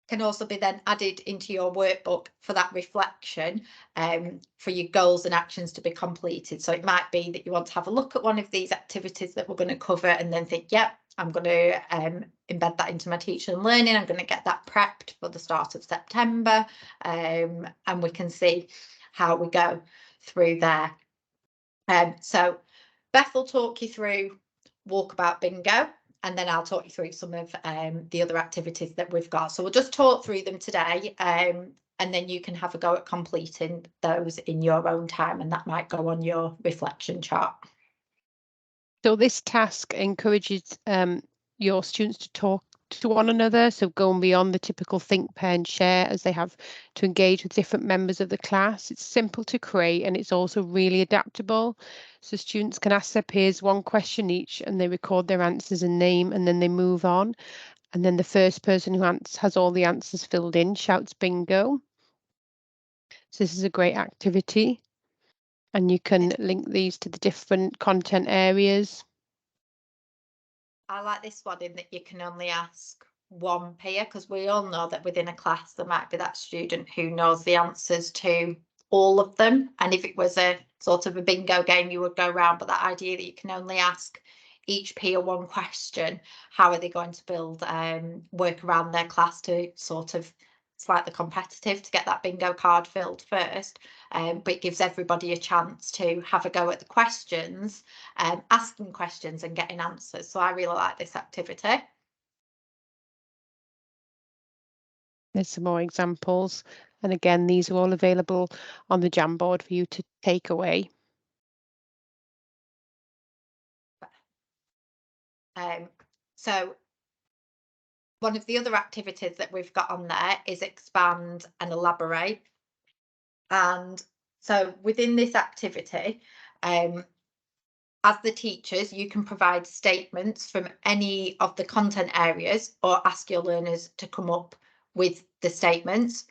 can also be then added into your workbook for that reflection, for your goals and actions to be completed. So it might be that you want to have a look at one of these activities that we're going to cover and then think, yep, I'm going to embed that into my teaching and learning. I'm going to get that prepped for the start of September, and we can see how we go through there. So Beth will talk you through Walkabout Bingo, and then I'll talk you through some of the other activities that we've got. So we'll just talk through them today, and then you can have a go at completing those in your own time, and that might go on your reflection chart. So this task encourages your students to talk to one another, so going beyond the typical think, pair and share, as they have to engage with different members of the class. It's simple to create, and it's also really adaptable. So students can ask their peers one question each, and they record their answers and name, and then they move on. And then the first person who has all the answers filled in shouts bingo. So this is a great activity, and you can link these to the different content areas. I like this one in that you can only ask one peer, because we all know that within a class there might be that student who knows the answers to all of them, and if it was a sort of a bingo game you would go around, but that idea that you can only ask each peer one question, how are they going to build work around their class to sort of slightly competitive to get that bingo card filled first, but it gives everybody a chance to have a go at the questions, asking questions and getting answers. So I really like this activity. There's some more examples, and again these are all available on the Jamboard for you to take away. So one of the other activities that we've got on there is expand and elaborate. And so within this activity, as the teachers, you can provide statements from any of the content areas or ask your learners to come up with the statements.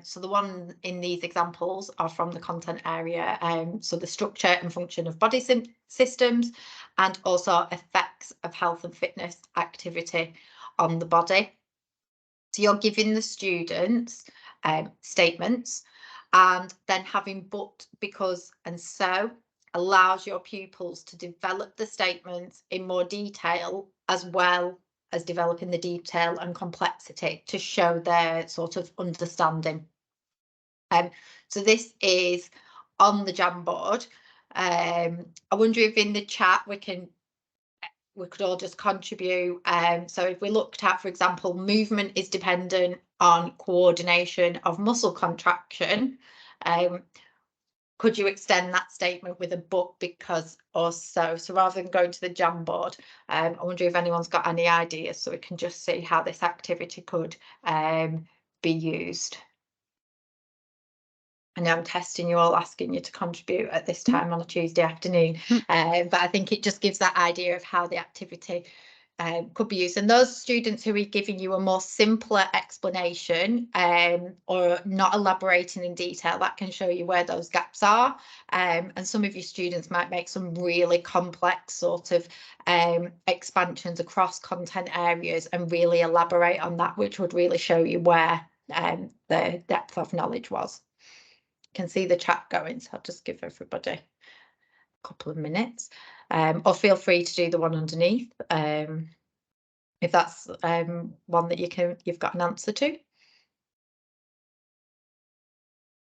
So the one in these examples are from the content area, so the structure and function of body systems, and also effects of health and fitness activity on the body. So you're giving the students statements, and then having but, because, and so allows your pupils to develop the statements in more detail, as well as developing the detail and complexity to show their sort of understanding. So this is on the Jamboard. I wonder if in the chat we could all just contribute. So if we looked at, for example, movement is dependent on coordination of muscle contraction, could you extend that statement with a but, because, or so? So rather than going to the Jamboard, I wonder if anyone's got any ideas, so we can just see how this activity could be used. I know I'm testing you all, asking you to contribute at this time on a Tuesday afternoon, but I think it just gives that idea of how the activity could be used. And those students who are giving you a more simpler explanation or not elaborating in detail, that can show you where those gaps are. And some of your students might make some really complex sort of expansions across content areas and really elaborate on that, which would really show you where the depth of knowledge was. Can see the chat going, so I'll just give everybody a couple of minutes, or feel free to do the one underneath if that's one that you've got an answer to.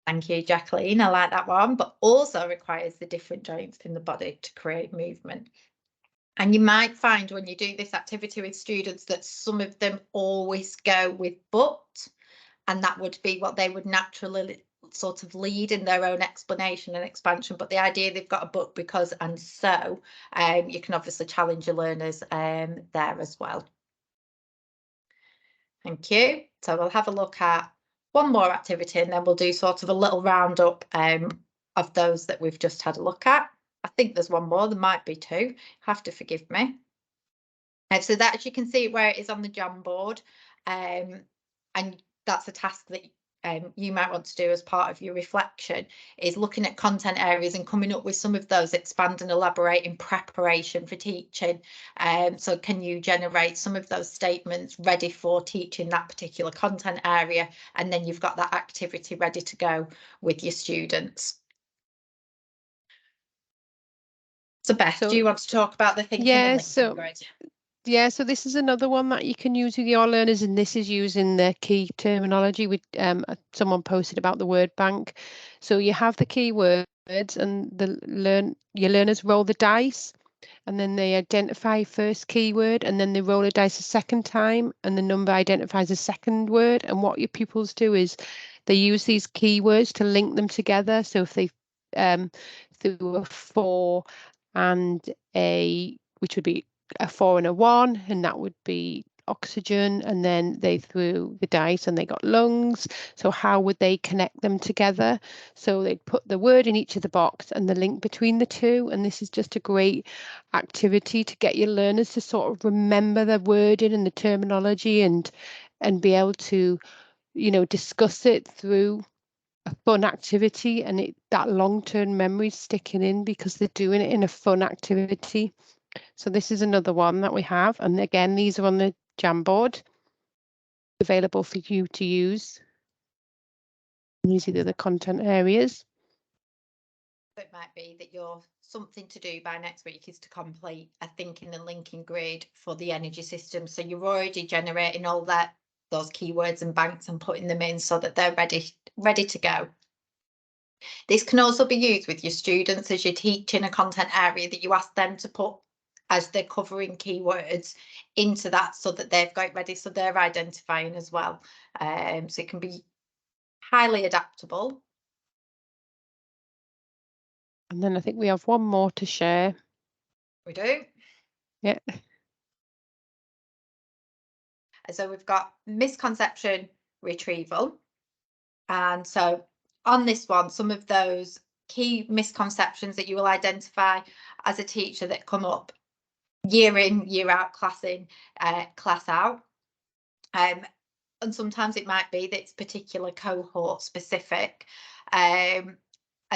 Thank you, Jacqueline. I like that one, but also requires the different joints in the body to create movement. And you might find when you do this activity with students that some of them always go with but, and that would be what they would naturally sort of lead in their own explanation and expansion. But the idea they've got a but, because, and so, you can obviously challenge your learners there as well. Thank you. So we'll have a look at one more activity and then we'll do sort of a little roundup of those that we've just had a look at. I think there's one more, there might be two, you have to forgive me. And so that, as you can see where it is on the Jamboard, and that's a task that you might want to do as part of your reflection, is looking at content areas and coming up with some of those, expand and elaborate in preparation for teaching. So can you generate some of those statements ready for teaching that particular content area, and then you've got that activity ready to go with your students. So Beth, do you want to talk about the thinking and linking grid? Yeah, so this is another one that you can use with your learners, and this is using the key terminology. With someone posted about the word bank. So you have the key words, and your learners roll the dice, and then they identify first keyword, and then they roll a dice a second time, and the number identifies a second word. And what your pupils do is they use these keywords to link them together. So if they threw a 4 and which would be a 4 and a 1, and that would be oxygen, and then they threw the dice and they got lungs. So how would they connect them together? So they'd put the word in each of the box and the link between the two, and this is just a great activity to get your learners to sort of remember the wording and the terminology, and be able to, you know, discuss it through a fun activity, and that long-term memory sticking in because they're doing it in a fun activity. So this is another one that we have, and again, these are on the Jamboard, available for you to use. And these are the content areas. It might be that your something to do by next week is to complete a thinking and linking grid for the energy system. So you're already generating all those keywords and banks and putting them in so that they're ready to go. This can also be used with your students as you're teaching a content area that you ask them to put, as they're covering keywords, into that so that they've got it ready, so they're identifying as well. So it can be highly adaptable. And then I think we have one more to share. We do. Yeah. So we've got misconception retrieval. And so on this one, some of those key misconceptions that you will identify as a teacher that come up year in, year out, class in, class out. And sometimes it might be that it's particular cohort specific. And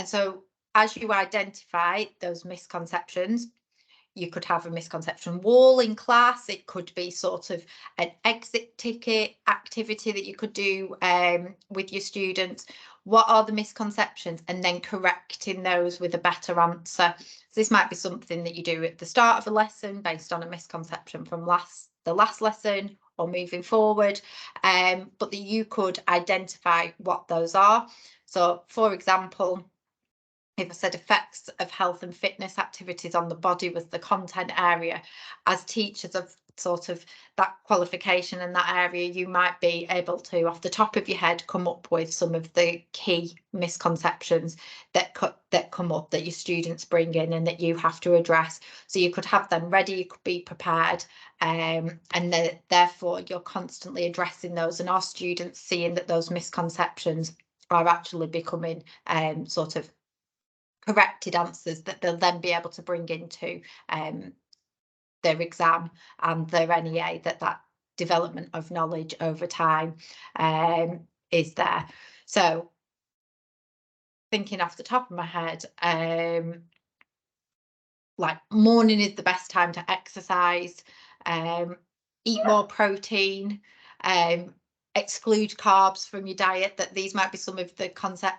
so as you identify those misconceptions, you could have a misconception wall in class. It could be sort of an exit ticket activity that you could do with your students. What are the misconceptions? And then correcting those with a better answer. So this might be something that you do at the start of a lesson based on a misconception from the last lesson or moving forward, but that you could identify what those are. So, for example, if I said effects of health and fitness activities on the body was the content area, as teachers of sort of that qualification in that area, you might be able to, off the top of your head, come up with some of the key misconceptions that come up that your students bring in and that you have to address. So you could have them ready, you could be prepared, and therefore you're constantly addressing those, and our students seeing that those misconceptions are actually becoming sort of corrected answers that they'll then be able to bring into their exam and their NEA, that development of knowledge over time is there. So thinking off the top of my head, like morning is the best time to exercise, eat more protein, exclude carbs from your diet. That these might be some of the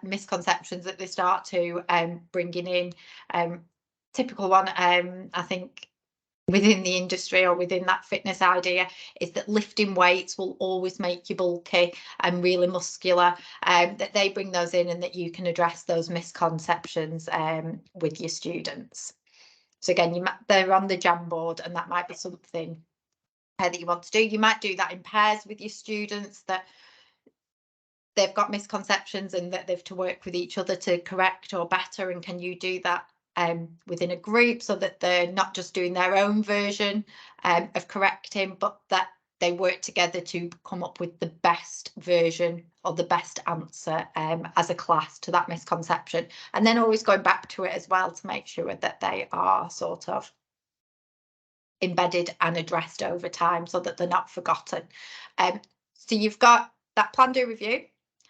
misconceptions that they start to bringing in. Typical one, I think, within the industry or within that fitness idea is that lifting weights will always make you bulky and really muscular, that they bring those in and that you can address those misconceptions with your students. So again, they're on the Jamboard, and that might be something that you want to do. You might do that in pairs with your students, that they've got misconceptions and that they've to work with each other to correct or better. And can you do that within a group, so that they're not just doing their own version of correcting, but that they work together to come up with the best version or the best answer as a class to that misconception, and then always going back to it as well to make sure that they are sort of embedded and addressed over time so that they're not forgotten. So you've got that plan, do, review.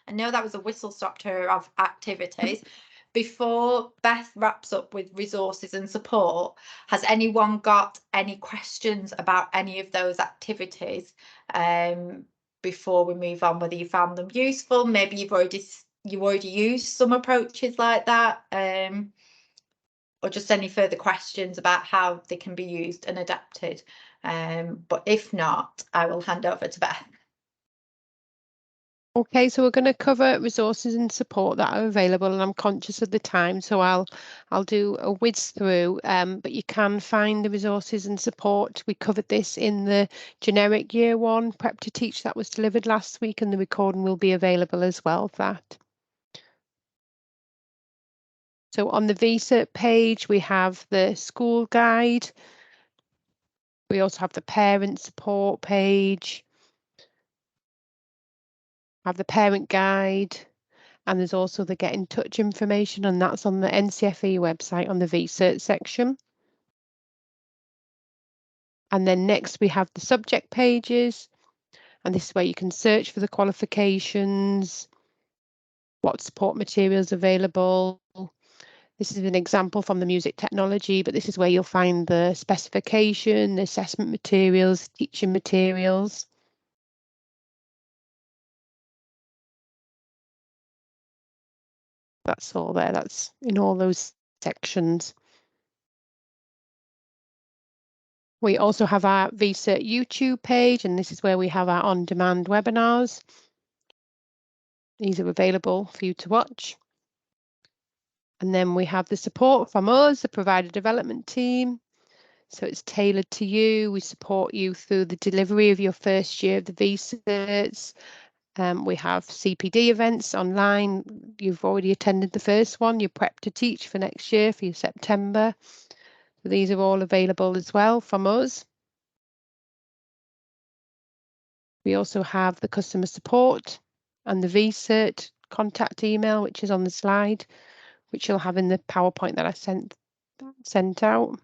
I know that was a whistle-stop tour of activities. Before Beth wraps up with resources and support, has anyone got any questions about any of those activities before we move on, whether you found them useful? Maybe you've already used some approaches like that, or just any further questions about how they can be used and adapted. But if not, I will hand over to Beth. Okay, so we're going to cover resources and support that are available, and I'm conscious of the time, so I'll do a whiz through, but you can find the resources and support. We covered this in the generic year 1 prep to teach that was delivered last week, and the recording will be available as well for that. So on the VCERT page, we have the school guide. We also have the parent support page, have the parent guide, and there's also the get in touch information, and that's on the NCFE website on the VCERT section. And then next we have the subject pages, and this is where you can search for the qualifications, what support materials available. This is an example from the music technology, but this is where you'll find the specification, the assessment materials, teaching materials. That's all there, that's in all those sections. We also have our VCERT YouTube page, and this is where we have our on-demand webinars. These are available for you to watch. And then we have the support from us, the provider development team. So it's tailored to you. We support you through the delivery of your first year of the VCERTs. We have CPD events online. You've already attended the first one. You're prepped to teach for next year for your September. So these are all available as well from us. We also have the customer support and the VCERT contact email, which is on the slide, which you'll have in the PowerPoint that I sent out.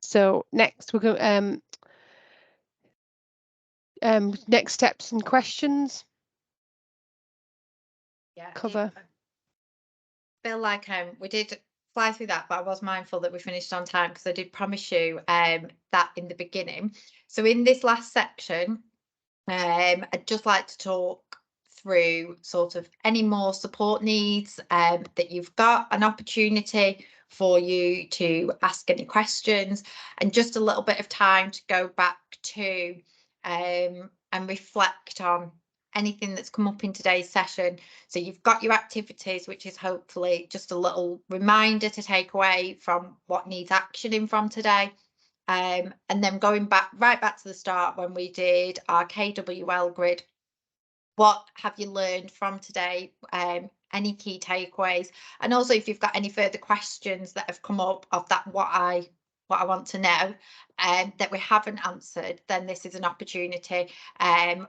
So next we're going next steps and questions. Yeah, Cover. I feel like we did fly through that, but I was mindful that we finished on time because I did promise you that in the beginning. So in this last section, I'd just like to talk through sort of any more support needs that you've got, an opportunity for you to ask any questions, and just a little bit of time to go back to and reflect on anything that's come up in today's session. So you've got your activities, which is hopefully just a little reminder to take away from what needs actioning from today. And then going right back to the start when we did our KWL grid, what have you learned from today? Any key takeaways? And also if you've got any further questions that have come up of that, what I what I want to know that we haven't answered, then this is an opportunity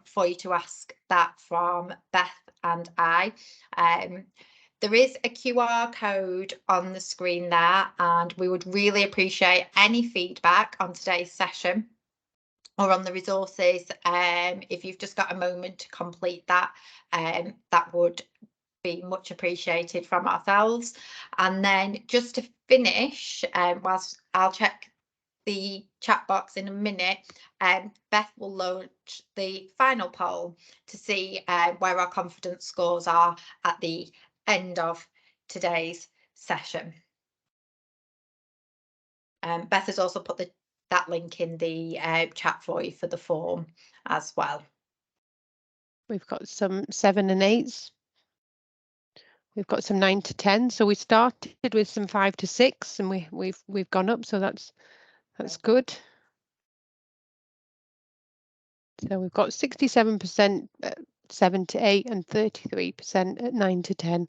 for you to ask that from Beth and I. There is a QR code on the screen there, and we would really appreciate any feedback on today's session or on the resources. If you've just got a moment to complete that, that would be much appreciated from ourselves. And then just to finish, whilst I'll check the chat box in a minute, Beth will launch the final poll to see where our confidence scores are at the end of today's session. Beth has also put that link in the chat for you for the form as well. We've got some 7 and 8s. We've got some 9 to 10. So we started with some 5 to 6, and we've gone up. So that's good. So we've got 67% at 7 to 8 and 33% at 9 to 10.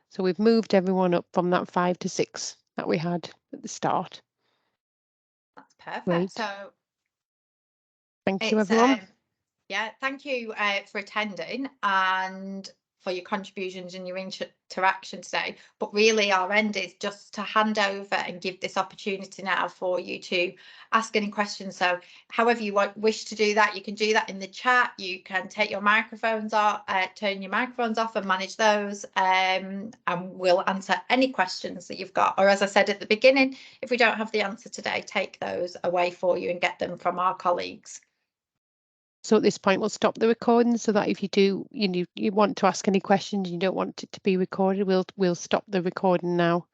So we've moved everyone up from that 5 to 6 that we had at the start. That's perfect. Great. So thank you, everyone. Yeah, thank you for attending and for your contributions and your interaction today. But really our end is just to hand over and give this opportunity now for you to ask any questions. So however you wish to do that, you can do that in the chat. You can take your microphones off, turn your microphones off and manage those, and we'll answer any questions that you've got. Or as I said at the beginning, if we don't have the answer today, take those away for you and get them from our colleagues. So at this point, we'll stop the recording so that if you do, you want to ask any questions, you don't want it to be recorded, we'll stop the recording now.